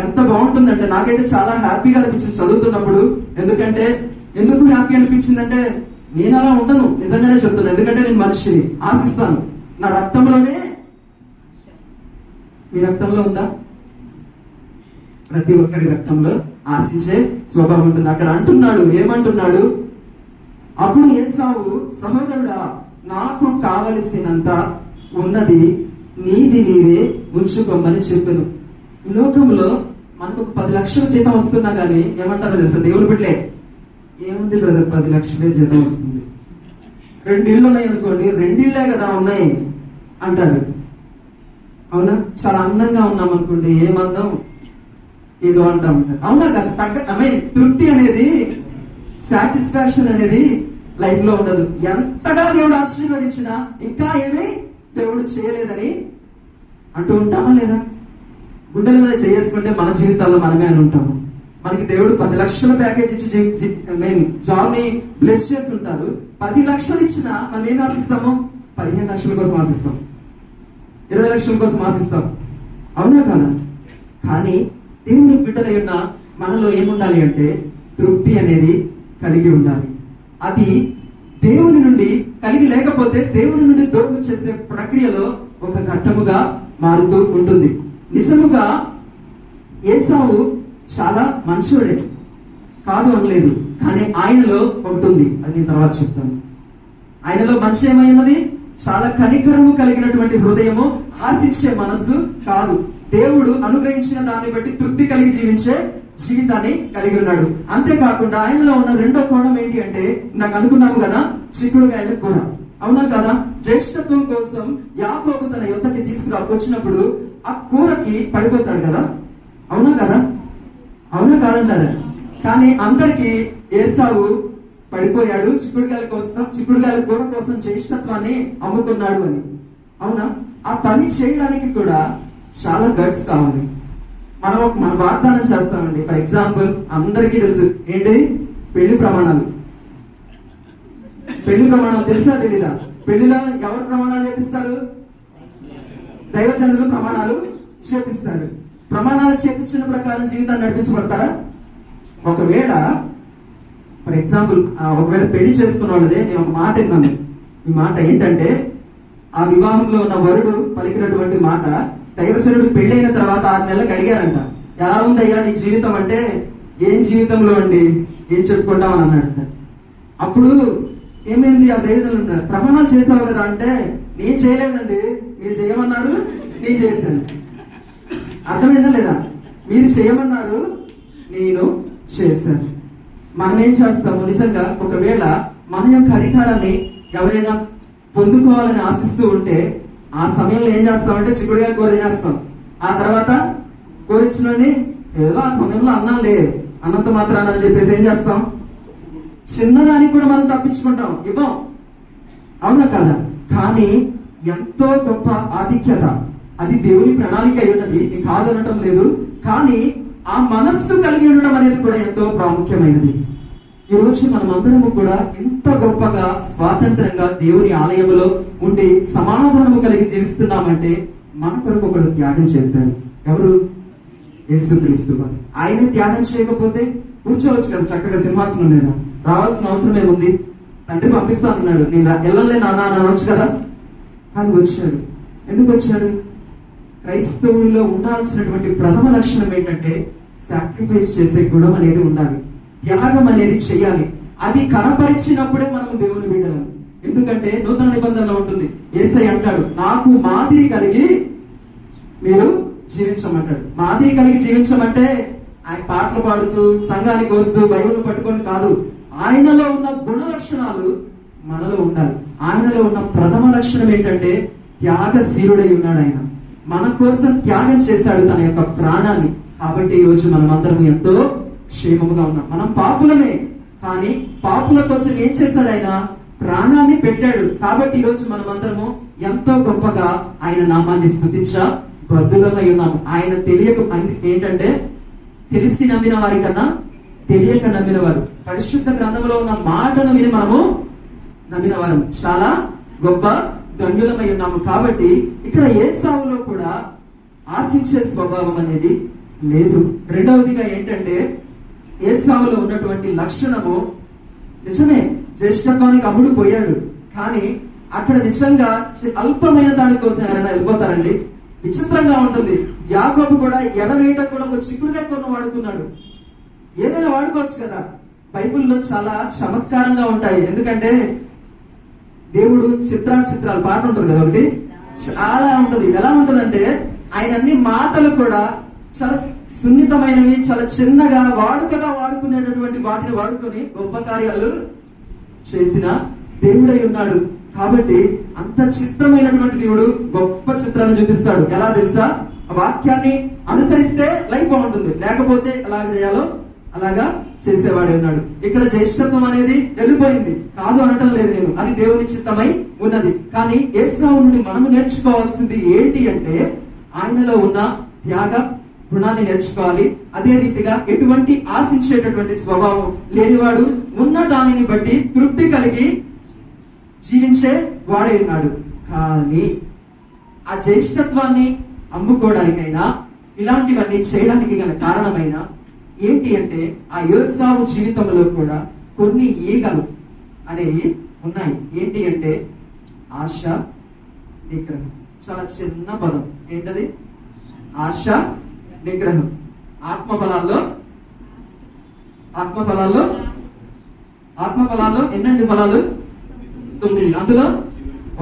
ఎంత బాగుంటుందంటే, నాకైతే చాలా హ్యాపీగా అనిపించింది చదువుతున్నప్పుడు. ఎందుకు హ్యాపీ అనిపించిందంటే, నేను అలా ఉండను, నిజంగానే చెప్తాను. ఎందుకంటే నేను మనిషిని, ఆశిస్తాను. నా రక్తంలోనే, మీ రక్తంలో ఉందా? ప్రతి ఒక్కరి రక్తంలో ఆశించే స్వభావం ఉంటుంది. అక్కడ అంటున్నాడు, ఏమంటున్నాడు? అప్పుడు ఏసావు, సహోదరుడా, నాకు కావలసినంత ఉన్నది, నీది నీవే ఉంచుకోమని చెప్పాను. ఈ లోకంలో మనకు ఒక 10 లక్షల జీతం వస్తున్నా గానీ ఏమంటారో తెలుసా? దేవుని బిడ్డలే, ఏముంది బ్రదర్, 10 లక్షలే జీతం వస్తుంది, 2 ఇళ్ళు ఉన్నాయి అనుకోండి, 2 ఇళ్ళే కదా ఉన్నాయి అంటారు. అవునా? చాలా అందంగా ఉన్నాం అనుకోండి, ఏమందం ఏదో అంటా ఉంటారు. అవునా కదా? తృప్తి అనేది, సాటిస్ఫాక్షన్ అనేది లైఫ్ లో ఉండదు. ఎంతగా దేవుడు ఆశీర్వదించినా ఇంకా ఏమీ దేవుడు చేయలేదని అంటూ ఉంటామా లేదా? గుండెల మీద చేసుకుంటే మన జీవితాల్లో మనమే అని ఉంటాము. మనకి దేవుడు 10 లక్షల ప్యాకేజ్ ఇచ్చి జాబ్ ని బ్లెస్ చేసి ఉంటారు. 10 లక్షలు ఇచ్చినా మనం ఏం ఆశిస్తాము? 15 లక్షల కోసం ఆశిస్తాం, 20 లక్షల కోసం ఆశిస్తాం. అవునా కాదా? కానీ దేవుని బిడ్డలై ఉన్న మనలో ఏముండాలి అంటే, తృప్తి అనేది కలిగి ఉండాలి. అది దేవుని నుండి కలిగి లేకపోతే దేవుని నుండి దూరం చేసే ప్రక్రియలో ఒక ఘట్టముగా మారుతూ ఉంటుంది. నిజముగా ఏసావు చాలా మంచోడే, కాదు అనలేదు. కానీ ఆయనలో ఒకటి ఉంది, అది నేను తర్వాత చెప్తాను. ఆయనలో మంచి ఏమై ఉన్నది? చాలా కనికరము కలిగినటువంటి హృదయము, ఆశించే మనస్సు కాదు. దేవుడు అనుగ్రహించిన దాన్ని బట్టి తృప్తి కలిగి జీవించే జీవితాన్ని కలిగి ఉన్నాడు. అంతేకాకుండా ఆయనలో ఉన్న రెండో కోణం ఏంటి అంటే, నాకు అనుకున్నాము కదా, చిక్కుడుగాయల కూర. అవునా కదా? జ్యేష్ఠత్వం కోసం యాకోబు తన యొద్దకి వచ్చినప్పుడు ఆ కూరకి పడిపోతాడు కదా, అవునా కదా? అవునా కాదంటారా? కానీ అందరికి ఏసావు పడిపోయాడు చిక్కుడుగాయల కూర కోసం జ్యేష్ఠత్వాన్ని అమ్ముకున్నాడు అని. అవునా? ఆ పని చేయడానికి కూడా చాలా గట్స్ కావాలి. మన వాగ్దానం చేస్తామండి. ఫర్ ఎగ్జాంపుల్, అందరికీ తెలుసు ఏంటి? పెళ్లి ప్రమాణాలు. పెళ్లి ప్రమాణాలు తెలుసా తెలీదా? పెళ్లిలో ఎవరు ప్రమాణాలు చేపిస్తారు? దైవజనులు ప్రమాణాలు చేపిస్తారు. ప్రమాణాలు చేపించిన ప్రకారం జీవితాన్ని నడిపించబడతారా? ఒకవేళ ఫర్ ఎగ్జాంపుల్ ఒకవేళ పెళ్లి చేసుకున్న వాళ్ళదే నేను ఒక మాట విన్నాను. ఈ మాట ఏంటంటే, ఆ వివాహంలో ఉన్న వరుడు పలికినటువంటి మాట, దైవజనుడు పెళ్ళైన తర్వాత 6 నెలలకు అడిగారంట, ఎలా ఉందయ్యా నీ జీవితం అంటే, ఏం జీవితంలో అండి, ఏం చెప్పుకుంటామని అన్నాడంట. అప్పుడు ఏమైంది? ఆ దైవజనుడు ప్రమాణాలు చేసావు కదా అంటే, నేను చేయలేదండి, మీరు చేయమన్నారు, నేను చేశాను. అర్థమైందా లేదా? మీరు చేయమన్నారు, నేను చేశాను. మనం ఏం చేస్తాము? నిజంగా ఒకవేళ మన యొక్క అధికారాన్ని ఎవరైనా పొందుకోవాలని ఆశిస్తూ ఉంటే ఆ సమయంలో ఏం చేస్తామంటే చిక్కుడుగా కూర తినేస్తాం. ఆ తర్వాత కోరిచ్చినని ఏదో ఆ సమయంలో అన్నం లేదు, అన్నంత మాత్రాన అని చెప్పేసి ఏం చేస్తాం? చిన్నదానికి కూడా మనం తప్పించుకుంటాం, ఇవ్వం. అవునా కదా? కానీ ఎంతో గొప్ప ఆధిక్యత, అది దేవుని ప్రణాళిక అయి ఉన్నది, నేను కాదనటం లేదు. కానీ ఆ మనస్సు కలిగి ఉండడం అనేది కూడా ఎంతో ప్రాముఖ్యమైనది. ఈ రోజు మనం అందరము కూడా ఎంత గొప్పగా స్వాతంత్రంగా దేవుని ఆలయంలో ఉండి సమాధానము కలిగి జీవిస్తున్నామంటే మన కొరకు ఒకడు త్యాగం చేశారు. ఎవరు? యేసుక్రీస్తు వారు. ఆయనే త్యాగం చేయకపోతే కూర్చోవచ్చు కదా చక్కగా సింహాసనం మీద, రావాల్సిన అవసరం ఏముంది? తండ్రి పంపిస్తానన్నాడు, నేను వెళ్ళలే నాన్న అని అనొచ్చు కదా. కానీ వచ్చాడు. ఎందుకు వచ్చాడు? క్రైస్తవుల్లో ఉండాల్సినటువంటి ప్రథమ లక్షణం ఏంటంటే సాక్రిఫైస్ చేసే గుణం అనేది ఉండాలి, త్యాగం అనేది చేయాలి. అది కనపరిచినప్పుడే మనము దేవుని బిడ్డలం. ఎందుకంటే నూతన నిబంధనలో ఉంటుంది, యేసయ్య అంటాడు, నాకు మాదిరి కలిగి మీరు జీవించమంటాడు. మాదిరి కలిగి జీవించమంటే ఆయన పాటలు పాడుతూ సంఘానికి వస్తూ బైబిల్ పట్టుకొని కాదు, ఆయనలో ఉన్న గుణ లక్షణాలు మనలో ఉండాలి. ఆయనలో ఉన్న ప్రథమ లక్షణం ఏంటంటే త్యాగశీలుడై ఉన్నాడు. ఆయన మన కోసం త్యాగం చేశాడు తన యొక్క ప్రాణాన్ని. కాబట్టి ఈ రోజు మనం అందరం ఎంతో క్షేమముగా ఉన్నాం. మనం పాపులమే, కానీ పాపుల కోసం ఏం చేశాడు? ఆయన ప్రాణాన్ని పెట్టాడు. కాబట్టి ఈ రోజు మనం అందరము ఎంతో గొప్పగా ఆయన నామాన్ని స్తుతించ బద్దులమై ఉన్నాము. ఆయన తెలియక ఏంటంటే, తెలిసి నమ్మిన వారి కన్నా తెలియక నమ్మిన వారు, పరిశుద్ధ గ్రంథంలో ఉన్న మాటను విని మనము నమ్మిన వారు చాలా గొప్ప ధన్యులమై ఉన్నాము. కాబట్టి ఇక్కడ ఏసావులో కూడా ఆశించే స్వభావం అనేది లేదు. రెండవదిగా ఏంటంటే, ఏసావులో ఉన్నటువంటి లక్షణము, నిజమే జ్యేష్ఠత్వానికి అమ్ముడు పోయాడు, కానీ అక్కడ నిజంగా అల్పమైన దానికోసం ఎవరైనా వెళ్ళిపోతారండి? విచిత్రంగా ఉంటుంది. యాకోబు కూడా ఎడవేయటం కూడా ఒక చిక్కుడుగా కొన్న వాడుకున్నాడు. ఏదైనా వాడుకోవచ్చు కదా. బైబిల్లో చాలా చమత్కారంగా ఉంటాయి. ఎందుకంటే దేవుడు చిత్రాలు పాట ఉంటుంది కదా ఒకటి, చాలా ఉంటది. ఎలా ఉంటదంటే ఆయన అన్ని మాటలు కూడా చాలా సున్నితమైనవి, చాలా చిన్నగా వాడుకగా వాడుకునేటటువంటి వాటిని వాడుకొని గొప్ప కార్యాలు చేసిన దేవుడై ఉన్నాడు. కాబట్టి అంత చిత్రమైనటువంటి దేవుడు గొప్ప చిత్రాన్ని చూపిస్తాడు. ఎలా తెలుసా? ఆ వాక్యాన్ని అనుసరిస్తే లైఫ్ బాగుంటుంది, లేకపోతే ఎలాగ చేయాలో అలాగా చేసేవాడే ఉన్నాడు. ఇక్కడ జ్యేష్ఠత్వం అనేది వెళ్ళిపోయింది, కాదు అనటం లేదు నేను, అది దేవుని చిత్తమై ఉన్నది. కానీ ఏసావు నుండి మనము నేర్చుకోవాల్సింది ఏంటి అంటే, ఆయనలో ఉన్న త్యాగ గుణాన్ని నేర్చుకోవాలి. అదే రీతిగా ఎటువంటి ఆశించేటటువంటి స్వభావం లేనివాడు, ఉన్న దానిని బట్టి తృప్తి కలిగి జీవించే వాడే ఉన్నాడు. కానీ ఆ జ్యేష్ఠత్వాన్ని అమ్ముకోవడానికైనా ఇలాంటివన్నీ చేయడానికి గల కారణమైన ఏంటి అంటే, ఆ యోసావు జీవితంలో కూడా కొన్ని ఈగలు అనేవి ఉన్నాయి. ఏంటి అంటే ఆశ, నిగ్రహం. చాలా చిన్న పదం. ఏంటది? ఆశ, నిగ్రహం. ఆత్మఫలాల్లో ఎన్నండి ఫలాలు? 9. అందులో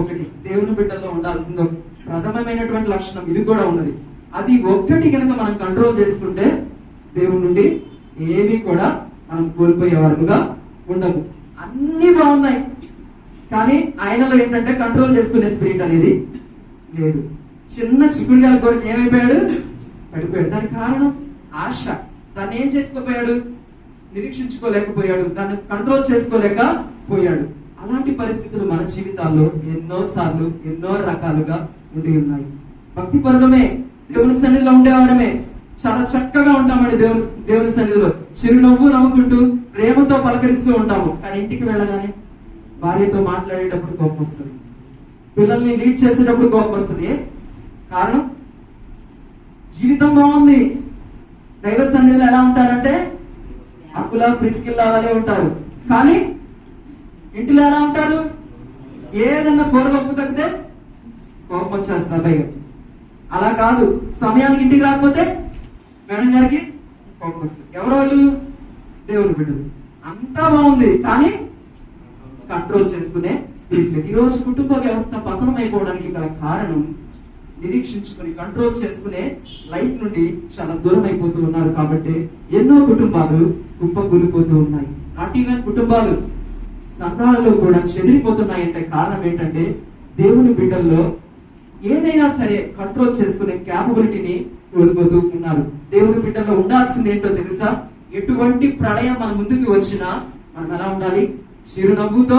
ఒకటి దేవుని బిడ్డల్లో ఉండాల్సింది ప్రథమమైనటువంటి లక్షణం ఇది కూడా ఉన్నది. అది ఒక్కటి కనుక మనం కంట్రోల్ చేసుకుంటే దేవుని నుండి ఏమీ కూడా మనం కోల్పోయే వరకుగా ఉండదు. అన్ని బాగున్నాయి, కానీ ఆయనలో ఏంటంటే కంట్రోల్ చేసుకునే స్పిరిట్ అనేది లేదు. చిన్న చిక్కుడుగాల కొరకు ఏమైపోయాడు? పడిపోయాడు. దానికి కారణం ఆశ. దాన్ని ఏం చేసుకోపోయాడు? నిరీక్షించుకోలేకపోయాడు, దాన్ని కంట్రోల్ చేసుకోలేకపోయాడు. అలాంటి పరిస్థితులు మన జీవితాల్లో ఎన్నో సార్లు ఎన్నో రకాలుగా ఉండి ఉన్నాయి. భక్తి పరులమే, దేవుని సన్నిధిలో ఉండేవారమే, చాలా చక్కగా ఉంటామండి దేవుని సన్నిధిలో, చిరునవ్వు నవ్వుకుంటూ ప్రేమతో పలకరిస్తూ ఉంటాము. కానీ ఇంటికి వెళ్ళగానే భార్యతో మాట్లాడేటప్పుడు కోపం వస్తుంది, పిల్లల్ని లీడ్ చేసేటప్పుడు కోపం వస్తుంది. కారణం జీవితం బాగుంది, దైవ సన్నిధిలో ఎలా ఉంటారంటే అకుల ప్రిస్కిల్లా వాళ్ళే ఉంటారు. కానీ ఇంటిలో ఎలా ఉంటారు? ఏదన్నా కూరగప్పు తగ్గితే కోపం వచ్చేస్తారు పైగా. అలా కాదు, సమయానికి ఇంటికి రాకపోతే మేడం గారికి కోపం వస్తుంది. ఎవరు వాళ్ళు? దేవుని బిడ్డలు. అంతా బాగుంది కానీ కంట్రోల్ చేసుకునే స్పిరిట్ లేదు. ఈరోజు కుటుంబ వ్యవస్థ పతనం అయిపోవడానికి గల కారణం నిరీక్షించుకుని కంట్రోల్ చేసుకునే లైఫ్ నుండి చాలా దూరం అయిపోతూ ఉన్నారు. కాబట్టి ఎన్నో కుటుంబాలు కుప్పకూలిపోతూ ఉన్నాయి. నాట్ ఈవెన్ కుటుంబాలు, సంఘాలలో కూడా చెదిరిపోతున్నాయంటే కారణం ఏంటంటే దేవుని బిడ్డల్లో ఏదైనా సరే కంట్రోల్ చేసుకునే క్యాపబిలిటీని కోల్పోతూ ఉన్నారు. దేవుని బిడ్డల్లో ఉండాల్సింది ఏంటో తెలుసా? ఎటువంటి ప్రళయం మన ముందుకు వచ్చినా మనం ఎలా ఉండాలి? చిరునవ్వుతో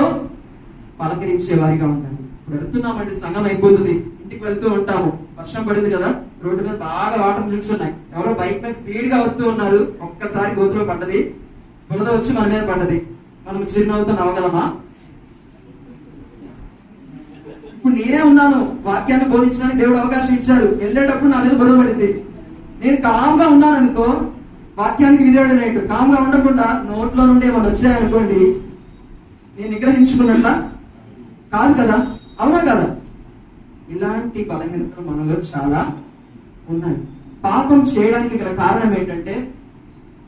పలకరించే వారిగా ఉండాలి. ఇప్పుడు వెళ్తున్నామండి, సంఘం అయిపోతుంది, ఇంటికి వెళ్తూ ఉంటాము, వర్షం పడింది కదా, రోడ్డు మీద బాగా వాటర్ నిల్చున్నాయి, ఎవరో బైక్ మీద స్పీడ్ గా వస్తూ ఉన్నారు, ఒక్కసారి గోతులో పడ్డది, బురద వచ్చి మన మీద పడ్డది, మనం చిరునవ్వుతో నవ్వగలమా? ఇప్పుడు నేనే ఉన్నాను, వాక్యాన్ని బోధించడానికి దేవుడు అవకాశం ఇచ్చారు, వెళ్ళేటప్పుడు నా మీద బురద పడింది, నేను కామ్గా ఉన్నాను అనుకో, వాక్యానికి విధేయుడైనట్టు కామ్గా ఉండకుండా నోట్లో నుండి ఏమన్నా వచ్చాయనుకోండి, నేను నిగ్రహించుకున్నట్లా కాదు కదా, అవునా కదా? ఇలాంటి బలహీనతలు మనలో చాలా ఉన్నాయి. పాపం చేయడానికి గల కారణం ఏంటంటే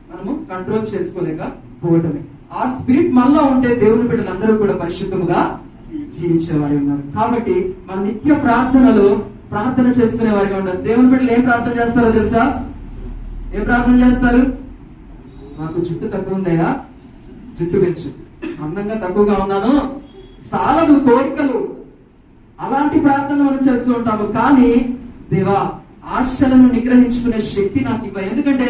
మనము కంట్రోల్ చేసుకోలేకపోవటమే. ఆ స్పిరిట్ మనలో ఉంటే దేవుని బిడ్డలందరూ కూడా పరిశుద్ధముగా జీవించేవారు ఉన్నారు. కాబట్టి మన నిత్య ప్రార్థనలో ప్రార్థన చేసుకునే వారిగా ఉంటారు. దేవుని బిడ్డలు ఏం ప్రార్థన చేస్తారో తెలుసా? ఏం ప్రార్థన చేస్తారు? నాకు జుట్టు తక్కువ ఉందయా, జుట్టు పెంచు, అందంగా తక్కువగా ఉన్నాను, చాలదు కోరికలు, అలాంటి ప్రార్థనలు మనం చేస్తూ ఉంటాము. కానీ దేవా, ఆశలను నిగ్రహించుకునే శక్తి నాకు ఇవ్వ. ఎందుకంటే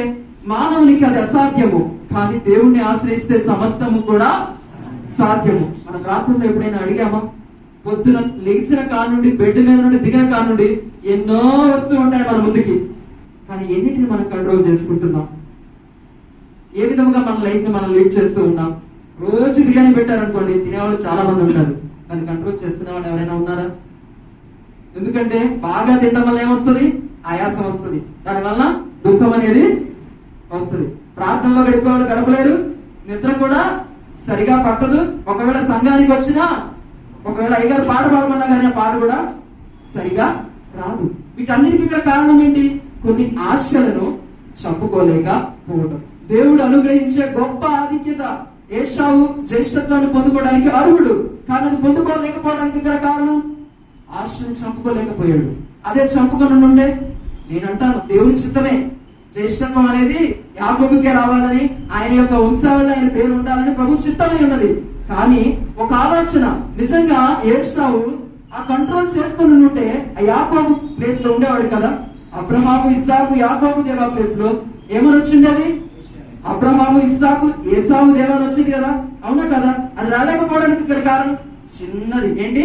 మానవునికి అది అసాధ్యము, కానీ దేవుణ్ణి ఆశ్రయిస్తే సమస్తము కూడా సాధ్యము. మన ప్రార్థనలో ఎప్పుడైనా అడిగామా? పొద్దున లేచిన కానుండి, బెడ్ మీద నుండి దిగిన కానుండి ఎన్నో వస్తూ ఉంటాయి మన ముందుకి, కానీ ఎన్నిటిని మనం కంట్రోల్ చేసుకుంటున్నాం? ఏ విధముగా మన లైఫ్ ని మనం లీడ్ చేస్తూ ఉన్నాం? రోజు బిర్యానీ పెట్టారనుకోండి, తినేవాళ్ళు చాలా మంది ఉంటారు, దాన్ని కంట్రోల్ చేసుకునే వాళ్ళు ఎవరైనా ఉన్నారా? ఎందుకంటే బాగా తినడం వల్ల ఏమొస్తుంది? ఆయాసం వస్తుంది, దానివల్ల దుఃఖం అనేది వస్తుంది. ప్రార్థనలో గడిపేవాళ్ళు గడపలేరు, నిద్ర కూడా సరిగా పట్టదు. ఒకవేళ సంఘానికి వచ్చినా, ఒకవేళ అయ్యగారు పాట పాడమన్నా కానీ ఆ పాట కూడా సరిగా రాదు. వీటన్నిటికీ ఇక్కడ కారణం ఏంటి? కొన్ని ఆశలను చంపుకోలేకపోవడం. దేవుడు అనుగ్రహించే గొప్ప ఆధిక్యత. ఏశావు జ్యేష్ఠత్వాన్ని పొందుకోవడానికి అర్హుడు, కానీ అది పొందుకోలేకపోవడానికి గల కారణం ఆశను చంపుకోలేకపోయాడు. అదే చంపుకొని ఉంటే, నేనంటాను దేవుని చిత్తమే, జ్యేష్ఠత్వం అనేది యాకోబుకే రావాలని, ఆయన యొక్క వంశావళి ఆయన పేరు ఉండాలని ప్రభు చిత్తమై ఉన్నది. కానీ ఒక ఆలోచన, నిజంగా ఏశావు ఆ కంట్రోల్ చేసుకుని ఉంటే ఆ యాకోబు ప్లేస్ లో ఉండేవాడు కదా. అబ్రహాము, ఇస్సాకు, యాకోబు దేవా ప్లేస్ లో ఏమని వచ్చిండేది? అబ్రహాము, ఇస్సాకు, ఏసావు దేవాన్ని వచ్చింది కదా, అవునా కదా? అది రాలేకపోవడానికి ఇక్కడ కారణం చిన్నది ఏంటి?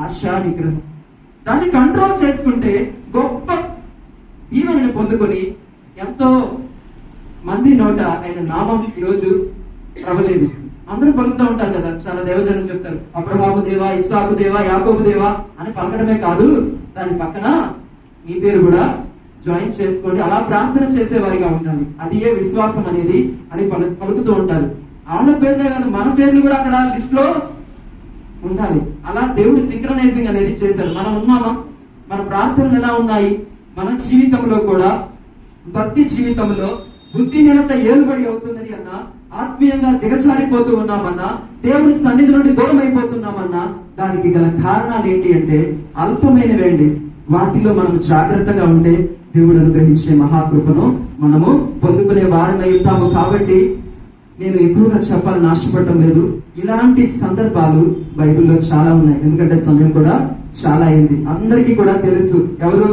ఆశా నిగ్రహం. దాన్ని కంట్రోల్ చేసుకుంటే గొప్ప దీవెనని పొందుకొని ఎంతో మంది నోట ఆయన నామం ఈరోజు ప్రబలేదు. అందరూ పలుకుతూ ఉంటారు కదా, చాలా దేవజనం చెప్తారు, అబ్రహాము దేవా, ఇస్సాకు దేవా, యాకోబు దేవా అని పలకడమే కాదు, దాని పక్కన మీ పేరు కూడా జాయిన్ చేసుకోండి, అలా ప్రార్థన చేసేవారిగా ఉండాలి. అది ఏ విశ్వాసం అనేది అని పలుకుతూ ఉంటారు. ఆవిడ పేర్లే కాదు, మన పేర్లు కూడా అక్కడ లిస్ట్ లో ఉండాలి. అలా దేవుడు సింక్రనైజింగ్ అనేది చేశాడు. మనం ఉన్నామా? మన ప్రార్థనలు ఎలా ఉన్నాయి? మన జీవితంలో కూడా, భక్తి జీవితంలో బుద్ధిహీనత ఏలుబడి అవుతున్నది అన్నా, ఆత్మీయంగా దిగజారిపోతూ ఉన్నామన్నా, దేవుని సన్నిధి నుండి దూరం అయిపోతున్నామన్నా, దానికి గల కారణాలు ఏంటి అంటే అల్పమైనవేండి. వాటిలో మనం జాగ్రత్తగా ఉంటే దేవుడు అనుగ్రహించే మహాకృపను మనము పొందుకునే వారమై ఉంటాము. కాబట్టి నేను ఎక్కువగా చెప్పాలని ఆశపడటం లేదు. ఇలాంటి సందర్భాలు బైబిల్లో చాలా ఉన్నాయి. ఎందుకంటే సమయం కూడా చాలా అయింది. అందరికీ కూడా తెలుసు ఎవరు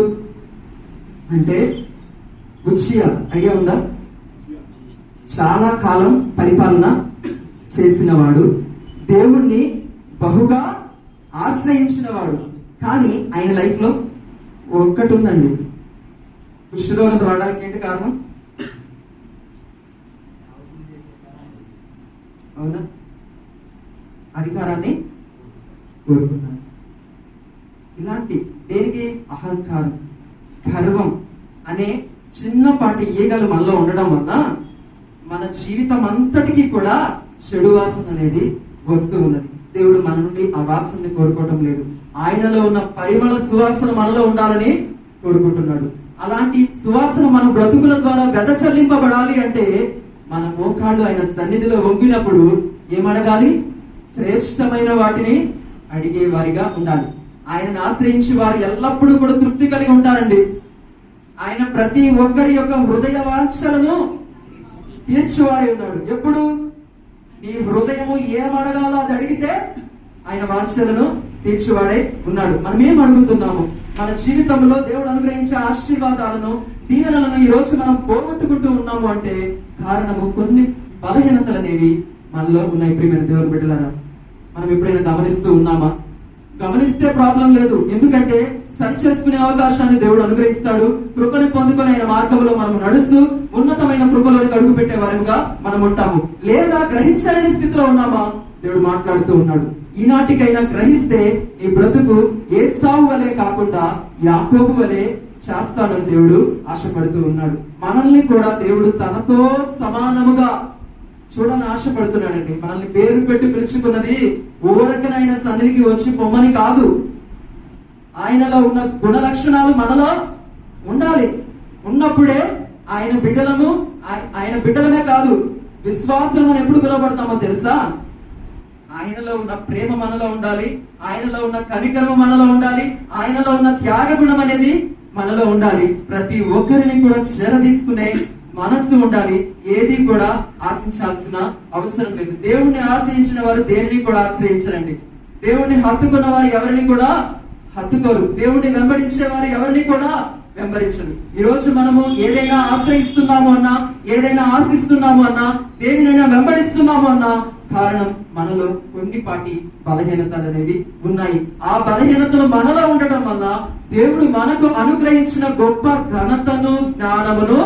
అంటే ఉజ్జియా. ఐడియా ఉందా? చాలా కాలం పరిపాలన చేసిన వాడు, దేవుణ్ణి బహుగా ఆశ్రయించిన వాడు. కానీ ఆయన లైఫ్ లో ఒక్కటి ఉందండి. కుష్ఠరోగం రావడానికి ఏంటి కారణం? అవునా? అధికారాన్ని కోరుకున్నాడు. ఇలాంటి దేనికి? అహంకారం, గర్వం అనే చిన్నపాటి ఈగలు మనలో ఉండడం వల్ల మన జీవితం అంతటికీ కూడా చెడు వాసన అనేది వస్తూ ఉన్నది. దేవుడు మన నుండి ఆ వాసనని కోరుకోవటం లేదు. ఆయనలో ఉన్న పరిమళ సువాసన మనలో ఉండాలని కోరుకుంటున్నాడు. అలాంటి సువాసన మన బ్రతుకుల ద్వారా వెదచల్లింపబడాలి అంటే మన మోకాళ్ళు ఆయన సన్నిధిలో వంగినప్పుడు ఏమడగాలి? శ్రేష్టమైన వాటిని అడిగే వారిగా ఉండాలి. ఆయనను ఆశ్రయించి వారు ఎల్లప్పుడూ కూడా తృప్తి కలిగి ఉంటారండి. ఆయన ప్రతి ఒక్కరి యొక్క హృదయ వాంఛలను తీర్చువాడై ఉన్నాడు. ఎప్పుడు? నీ హృదయము ఏమడగాలో అది అడిగితే ఆయన వాంఛలను తీర్చువాడై ఉన్నాడు. మనం ఏం అడుగుతున్నాము? మన జీవితంలో దేవుడు అనుగ్రహించే ఆశీర్వాదాలను, దీవెనలను ఈ రోజు మనం పోగొట్టుకుంటూ ఉన్నాము అంటే కారణము కొన్ని బలహీనతలు అనేవి మనలో ఉన్నాయి. ప్రియమైన దేవుని బిడ్డలారా, మనం ఎప్పుడైనా గమనిస్తూ ఉన్నామా? గమనిస్తే ప్రాబ్లం లేదు. ఎందుకంటే సరి చేసుకునే అవకాశాన్ని దేవుడు అనుగ్రహిస్తాడు. కృపని పొందుకొని ఆయన మార్గంలో మనం నడుస్తూ ఉన్నతమైన కృపలోనికి అడుగు పెట్టే వారిగా మనం ఉంటాము. లేదా గ్రహించలేని స్థితిలో ఉన్నామా? దేవుడు మాట్లాడుతూ ఉన్నాడు. ఈనాటికైనా గ్రహిస్తే నీ బ్రతుకు ఏసావు వలె కాకుండా యాకోబు వలె చేస్తానని దేవుడు ఆశపడుతూ ఉన్నాడు. మనల్ని కూడా దేవుడు తనతో సమానముగా చూడాలని ఆశపడుతున్నాడండి. మనల్ని పేరు పెట్టి పిలుచుకున్నది ఊరకనైన సన్నిధికి వచ్చి పొమ్మని కాదు. ఆయనలో ఉన్న గుణ లక్షణాలు మనలో ఉండాలి. ఉన్నప్పుడే ఆయన బిడ్డలము, ఆయన బిడ్డలమే కాదు, విశ్వాసం అని ఎప్పుడు పిలువబడతామో తెలుసా? ఆయనలో ఉన్న ప్రేమ మనలో ఉండాలి, ఆయనలో ఉన్న కనికరము మనలో ఉండాలి, ఆయనలో ఉన్న త్యాగ గుణం అనేది మనలో ఉండాలి. ప్రతి ఒక్కరిని కూడా చేరదీసుకునే మనస్సు ఉండాలి. ఏది కూడా ఆశించాల్సిన అవసరం లేదు. దేవుణ్ణి ఆశ్రయించిన వారు దేనిని కూడా ఆశ్రయించరండి. దేవుణ్ణి హత్తుకున్న వారు ఎవరిని కూడా హత్తుకోరు. దేవుణ్ణి వెంబడించే వారు ఎవరిని కూడా వెంబడించరు. ఈ రోజు మనము ఏదైనా ఆశ్రయిస్తున్నాము అన్నా, ఏదైనా ఆశిస్తున్నాము అన్నా, దేనినైనా వెంబడిస్తున్నాము అన్నా కారణం మనలో కొన్నిపాటి బలహీనతలు అనేవి ఉన్నాయి. ఆ బలహీనతలు మనలో ఉండటం వల్ల దేవుడు మనకు అనుగ్రహించిన గొప్ప ఘనతను, జ్ఞానమును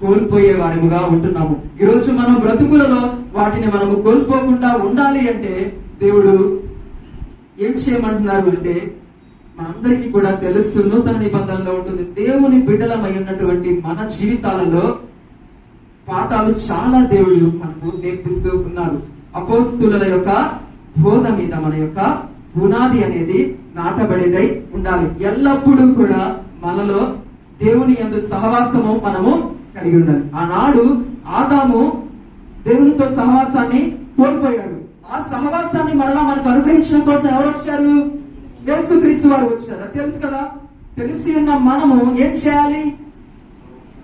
కోల్పోయే వారిగా ఉంటున్నాము. ఈ రోజు మనం బ్రతుకులలో వాటిని మనము కోల్పోకుండా ఉండాలి అంటే దేవుడు ఏం చేయమంటున్నారు అంటే, మనందరికీ కూడా తెలుసు, నూతన నిబంధనలో ఉంటుంది, దేవుని బిడ్డలమై ఉన్నటువంటి మన జీవితాలలో పాఠాలు చాలా దేవుడు మనకు నేర్పిస్తూ ఉన్నారు. అపోస్తుల యొక్క బోధ మీద మన యొక్క పునాది అనేది నాటబడేదై ఉండాలి. ఎల్లప్పుడూ కూడా మనలో దేవుని యందు సహవాసము మనము కలిగి ఉండాలి. ఆనాడు ఆదాము దేవునితో సహవాసాన్ని కోల్పోయాడు. ఆ సహవాసాన్ని మరలా మనకు అనుగ్రహించడం కోసం ఎవరు వచ్చారు? యేసుక్రీస్తు వారు వచ్చారు. అది తెలుసు కదా. తెలిసి ఉన్న మనము ఏం చేయాలి?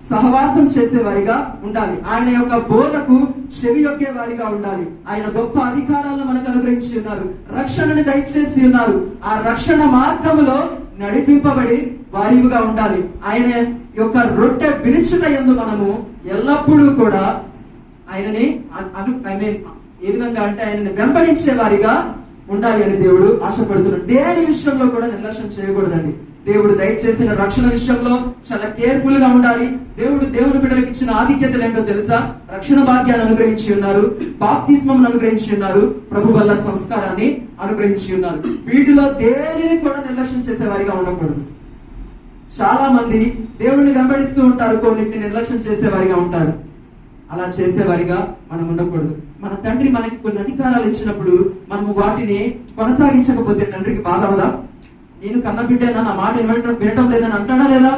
సహవాసం చేసేవారిగా ఉండాలి. ఆయన యొక్క బోధకు చెవి యొక్కే వారిగా ఉండాలి. ఆయన గొప్ప అధికారాలను మనకు అనుగ్రహించి ఉన్నారు, రక్షణని దయచేసి ఉన్నారు. ఆ రక్షణ మార్గములో నడిపింపబడి వారిగా ఉండాలి. ఆయన యొక్క రొట్టె విరుచుట యందు మనము ఎల్లప్పుడూ కూడా ఆయనని ఏ విధంగా అంటే ఆయనని వెంబడించే వారిగా ఉండాలి అని దేవుడు ఆశపడుతున్నాడు. దేని విషయంలో కూడా నిర్లక్ష్యం చేయకూడదండి. దేవుడు దయచేసిన రక్షణ విషయంలో చాలా కేర్ఫుల్ గా ఉండాలి. దేవుని బిడ్డలకు ఇచ్చిన ఆధిక్యతలు ఏంటో తెలుసా? రక్షణ భాగ్యాన్ని అనుగ్రహించి ఉన్నారు, బాప్తిస్మం అనుగ్రహించి ఉన్నారు, ప్రభు వల్ల సంస్కారాన్ని అనుగ్రహించి ఉన్నారు. వీటిలో దేనిని కూడా నిర్లక్ష్యం చేసే వారిగా ఉండకూడదు. చాలా మంది దేవుడిని వెంబడిస్తూ ఉంటారు, కొన్నింటిని నిర్లక్ష్యం చేసేవారిగా ఉంటారు. అలా చేసేవారిగా మనం ఉండకూడదు. మన తండ్రి మనకి కొన్ని అధికారాలు ఇచ్చినప్పుడు మనము వాటిని కొనసాగించకపోతే తండ్రికి బాధ అవదా? నేను కన్న బిడ్డేనా, నా మాట వినటం లేదని అంటాడా లేదా?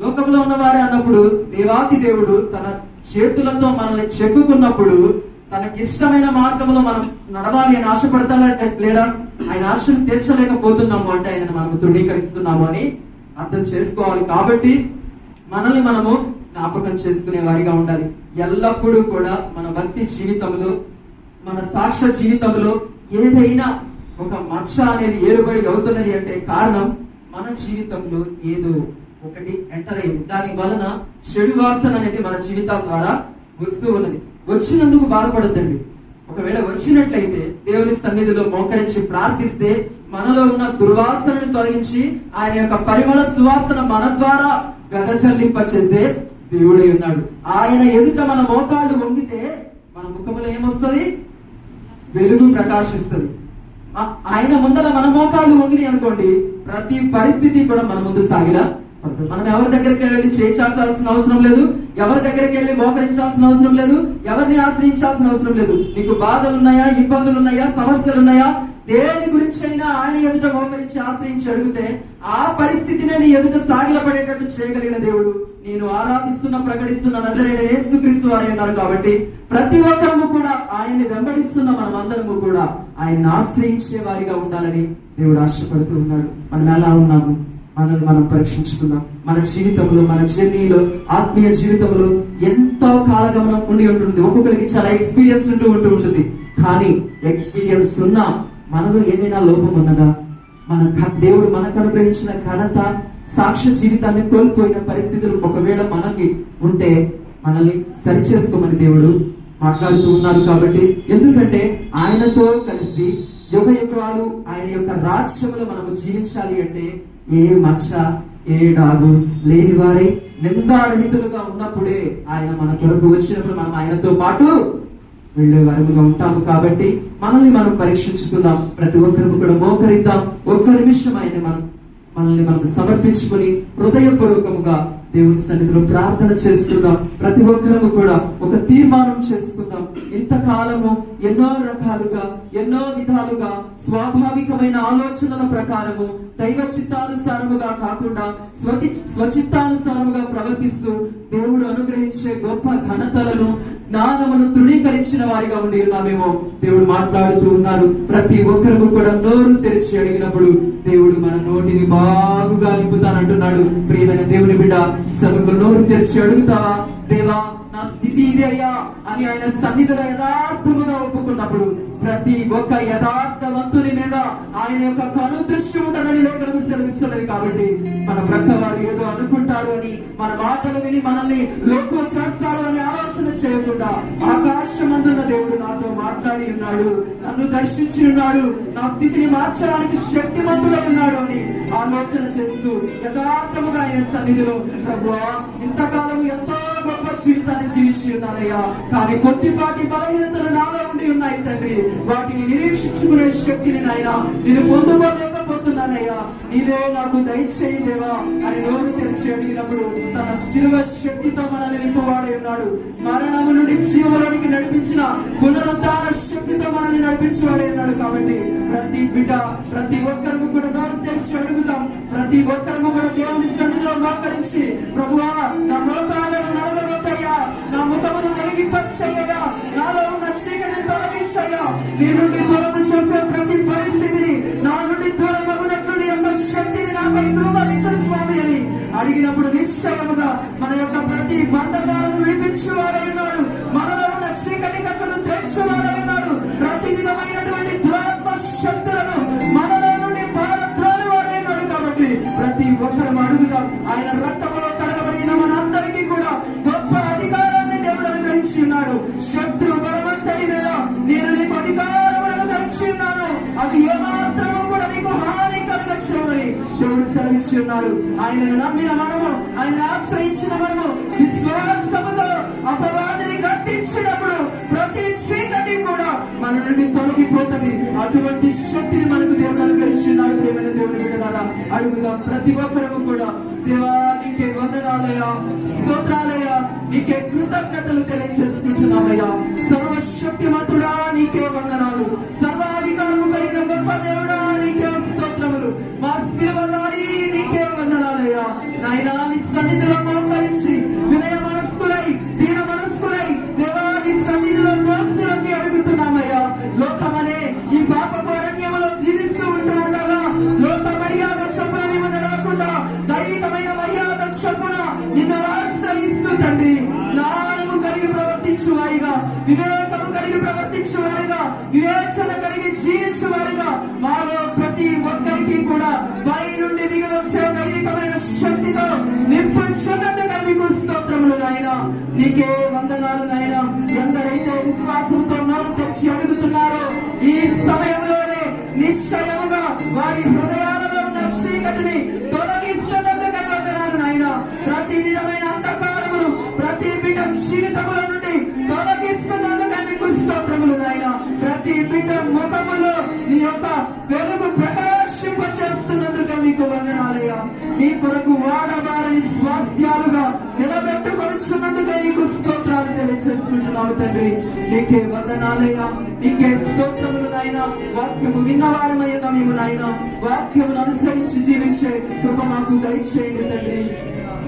లోకంలో ఉన్నవారే అన్నప్పుడు దేవాతి దేవుడు తన చేతులతో మనల్ని చెక్కుకున్నప్పుడు తనకిష్టమైన మార్గంలో మనం నడవాలి అని ఆశపడతాడా లేడా? ఆయన ఆశను తీర్చలేకపోతున్నాము అంటే ఆయనను మనము తృణీకరిస్తున్నాము అని అర్థం చేసుకోవాలి. కాబట్టి మనల్ని మనము జ్ఞాపకం చేసుకునే వారిగా ఉండాలి. ఎల్లప్పుడూ కూడా మన భక్తి జీవితంలో, మన సాక్ష్య జీవితంలో ఏదైనా ఒక మచ్చ అనేది ఏలుబడి అవుతున్నది అంటే కారణం మన జీవితంలో ఏదో ఒకటి ఎంటర్ అయింది. దాని వలన చెడు వాసన అనేది మన జీవితాల ద్వారా వస్తూ ఉన్నది. వచ్చినందుకు బాధపడద్దండి. ఒకవేళ వచ్చినట్లయితే దేవుని సన్నిధిలో మోకరించి ప్రార్థిస్తే మనలో ఉన్న దుర్వాసనను తొలగించి ఆయన యొక్క పరిమళ సువాసన మన ద్వారా వెదజల్లింపచేసే దేవుడే ఉన్నాడు. ఆయన ఎదుట మన మోకాళ్ళు వంగితే మన ముఖంలో ఏమొస్తుంది? వెలుగు ప్రకాశిస్తుంది. ఆయన ముందర మన మోకాళ్ళు వంగిని అనుకోండి, ప్రతి పరిస్థితి కూడా మన ముందు సాగిలా. మనం ఎవరి దగ్గరికి వెళ్ళి చేచాల్సిన అవసరం లేదు, ఎవరి దగ్గరికి వెళ్ళి మోకరించాల్సిన అవసరం లేదు, ఎవరిని ఆశ్రయించాల్సిన అవసరం లేదు. నీకు బాధలు ఉన్నాయా, ఇబ్బందులు ఉన్నాయా, సమస్యలు ఉన్నాయా, దేని గురించి అయినా ఆయన ఎదుట మోకరించి ఆశ్రయించి అడిగితే ఆ పరిస్థితినే నీ ఎదుట సాగిలపడేటట్టు చేయగలిగిన దేవుడు నేను ఆరాధిస్తున్న ప్రకటిస్తున్న నజరేయుడైన యేసుక్రీస్తు వారే ఉన్నారు. కాబట్టి ప్రతి ఒక్కరము కూడా ఆయన్ని వెంబడిస్తున్న మనం అందరము కూడా ఆయన్ని ఆశ్రయించే వారిగా ఉండాలని దేవుడు ఆశపడుతూ ఉన్నాడు. మనం ఎలా ఉన్నాము? మనల్ని మనం పరీక్షించుకుందాం. మన జీవితంలో, మన జర్నీలో, ఆత్మీయ జీవితంలో ఎంతో కాలగమనం ఉండి ఉంటుంది. ఒక్కొక్కరికి చాలా ఎక్స్పీరియన్స్ ఉంటూ ఉంటుంది. కానీ ఎక్స్పీరియన్స్ ఉన్నా మనలో ఏదైనా లోపం ఉన్నదా? దేవుడు మనకు అనుగ్రహించిన ఘనత, సాక్ష్య జీవితాన్ని కోల్పోయిన పరిస్థితులు ఒకవేళ మనకి ఉంటే మనల్ని సరిచేసుకోమని దేవుడు మాట్లాడుతూ ఉన్నారు. కాబట్టి ఎందుకంటే ఆయనతో కలిసి యుగ యుగాలు ఆయన యొక్క రాజ్యములో మనము జీవించాలి అంటే ఏ మచ్చ, ఏ డాగు లేని వారై నిందారహితులుగా ఉన్నప్పుడే ఆయన మన కొరకు వచ్చినప్పుడు మనం ఆయనతో పాటు వెళ్ళే వరముగా ఉంటాము. కాబట్టి మనల్ని మనం పరీక్షించుకుందాం. ప్రతి ఒక్కరికి కూడా మోకరిద్దాం. ఒక్క నిమిషం మనల్ని మనం సమర్పించుకొని హృదయపూర్వకముగా దేవుని సన్నిధిలో ప్రార్థన చేసుకుందాం. ప్రతి ఒక్కరము కూడా ఒక తీర్మానం చేసుకుందాం. ఇంతకాలము ఎన్నో రకాలుగా, ఎన్నో విధాలుగా స్వాభావికమైన ఆలోచనల ప్రకారము దైవ చిత్తానుసారముగా కాకుండా స్వచిత్తానుసారముగా ప్రవర్తిస్తూ దేవుడు అనుగ్రహించే గొప్ప ఘనతలను, జ్ఞానమును తృణీకరించిన వారిగా ఉండి ఉన్నామేమో దేవుడు మాట్లాడుతూ ఉన్నారు. ప్రతి ఒక్కరు కూడా నోరు తెరిచి అడిగినప్పుడు దేవుడు మన నోటిని బాగుగా నింపుతానంటున్నాడు. ప్రియమైన దేవుని బిడ్డ, సభలో నోరు తెరిచి అడుగుతావా? దేవా, నా స్థితి ఇదే అయ్యా అని ఆయన సన్నిధిలో యథార్థముగా ఒప్పుకున్నప్పుడు ప్రతి ఒక్క యథార్థవంతుని మీద ఆయన యొక్క కను దృష్టి ఉంటుందని లేఖనం సెలవిస్తున్నది. కాబట్టి మన ప్రక్క వారు ఏదో అనుకుంటారు అని, మన మాటలు విని మనల్ని లోకం చేస్తారు అని ఆలోచన చేయకుండా ఆకాశమందున్న దేవుడు నాతో మాట్లాడి ఉన్నాడు, నన్ను దర్శించి ఉన్నాడు, నా స్థితిని మార్చడానికి శక్తిమంతుడై ఉన్నాడు అని ఆలోచన చేస్తూ యథార్థముగా ఆయన సన్నిధిలో, ప్రభువా, ఇంతకాలం ఎంతో గొప్ప జీవితాన్ని జీవించి ఉన్నానయ్యా, కానీ కొద్దిపాటి బలహీనతలు నాలో ఉండి ఉన్నాయి తండ్రి, వాటిని నిరీక్షించుకునే శక్తిని నాయన నేను పొందుకోలేకపోతున్నానయ్యా, నీవే నాకు దయచేయి దేవా అని నోరు తెరిచి అడిగినప్పుడు తన శిలువ శక్తితో మనల్ని నింపువాడై ఉన్నాడు. మరణము నుండి జీవనానికి నడిపించిన పునరుద్ధార శక్తితో మనల్ని నడిపించేవాడై ఉన్నాడు. కాబట్టి ప్రతి బిడ్డ, ప్రతి ఒక్కరు కూడా నోరు తెరిచి అడుగుతాం. ప్రతి ఒక్కరు కూడా దేవుని సన్నిధిలో మోకరించి, ప్రభువా, నా మోకాలను నడవగొట్టయ్యా, నా ముఖమును వెలిగింపచేయ్యా, నాలో ఉన్న చీకటిని తొలగించయ్యా, నీ నుండి దూరం చేసే ప్రతి పరిస్థితిని, నా నుండి దూరం అగునట్లు నీ యొక్క శక్తిని నాపై కృపణించు స్వామి అని అడిగినప్పుడు నిశ్చయముగా మన యొక్క ప్రతి బంధకాలను విడిపించేవాడై ఉన్నాడు. మనలో ఉన్న చీకటి కక్కను తెచ్చేవాడై ఉన్నాడు. ప్రతి విధమైనటువంటి దురాత్మ శక్తులను మనలో నుండి పారద్రోని వాడై ఉన్నాడు. కాబట్టి ప్రతి ఒక్కరు అడుగుదాం. ఆయన రక్తంలో కడగబడిన మనందరికీ కూడా గొప్ప అధికారాన్ని దేవుడు అనుగ్రహించి ఉన్నాడు. శత్రు బలవంతటి మీద నేను నీకు అధికారం అనుగ్రహించి ఉన్నాను, అది ఏమాత్రము కూడా నీకు హాని కలగచేయమని దేవుడు సెలవించి ఉన్నారు. ఆయనను నమ్మిన మనము, ఆయన ఆశ్రయించిన మనము విశ్వాసముతో అపవాదిని గద్దించినప్పుడు ప్రతి చీకటి కూడా మన నుండి తొలగిపోతుంది. అటువంటి శక్తిని మనకు దేవుడు అనుగ్రహించి ఉన్నారు. ప్రియమైన దేవుని బిడ్డలారా, అడుగుదాం. ప్రతి ఒక్కరము కూడా, దేవా, నీకే వందనాలయ్యా, స్తోత్రాలయ్యా, నీకే కృతజ్ఞతలు తెలియజేసుకుంటున్నామయ్యా. సర్వశక్తిమంతుడా, నీకే వందనాలు. సర్వాధికారము కలిగిన గొప్ప దేవుడా, నీకే స్తోత్రములు. మా శిలువదారి, నీకే వందనాలయ్యా. నాయనా, నీ సన్నిధిలో మోకరించి వినయ మనస్కులై, దీన మనస్కులై, దేవా, నీ సన్నిధిలో దోషులకి అడుగుతున్నామయ్యా. లోకమనే ఈ పాపపు అరణ్యములో జీవిస్తూ ఉండగా లోక మర్యాద చొప్పున మేము నడవకుండా దైవికమైన మర్యాద చొప్పున నిన్ను ఆశ్రయిస్తూ కలిగి ప్రవర్తించేవారుగా, వివేచన కలిగి జీవించేవారుగా మాలో ప్రతి ఒక్కరికి కూడా పై నుండి దిగి వచ్చే దైవికమైన శక్తితో నింపుచున్నందుకు మీకు స్తోత్రములు నాయనా. నీకే వందనాలు నాయనా. ఎందరైతే విశ్వాసంతో నోరు తెరిచి అడుగుతున్నారో ఈ సమయంలోనే నిశ్చయముగా వారి హృదయాలలో ఉన్న చీకటిని తొలగిస్తున్నందుకై వందనాలు నాయనా. ప్రతి విధమైన అంధకారమును ప్రతి బిడ్డ జీవితముల నుండి తొలగిస్తున్నందుకై మీకు స్తోత్రములు నాయనా. ప్రతి బిడ్డ ముఖములో నీ యొక్క వెలుగు ప్రకాశింపచేస్తున్నందుకై మీకు వందనాలయ్యా. నీ కొరకు వాడబారని స్వాస్థ్యాలుగా నిలబెట్టుకొనిచున్నందుకై నీకు స్తోత్రాలు తెలియజేసుకుంటున్నాము తండ్రి. నీకే వందనాలయ్యా. నీకే స్తోత్రములు నాయనా. వాక్యము విన్నవారమై ఉన్న మేము నాయనా, వాక్యమును అనుసరించి జీవించే కృప మాకు దయచేయండి తండ్రి.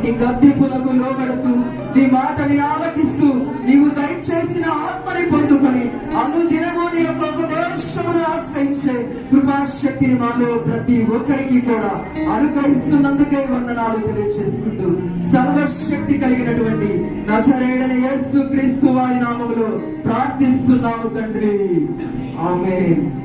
నీ గద్దింపులకు లోబడుతూ నీ మాటని ఆలకిస్తూ నీవు దయచేసిన ఆత్మని పొందుకొని అనుదినము నీ యొక్క ఉపదేశమును ఆశ్రయించే కృపాశక్తిని మాలో ప్రతి ఒక్కరికి కూడా అనుగ్రహిస్తున్నందుకే వందనాలు తెలియజేసుకుంటూ సర్వశక్తి కలిగినటువంటి నజరేయుడైన యేసుక్రీస్తు వారి నామములో ప్రార్థిస్తున్నాము తండ్రి. ఆమేన్.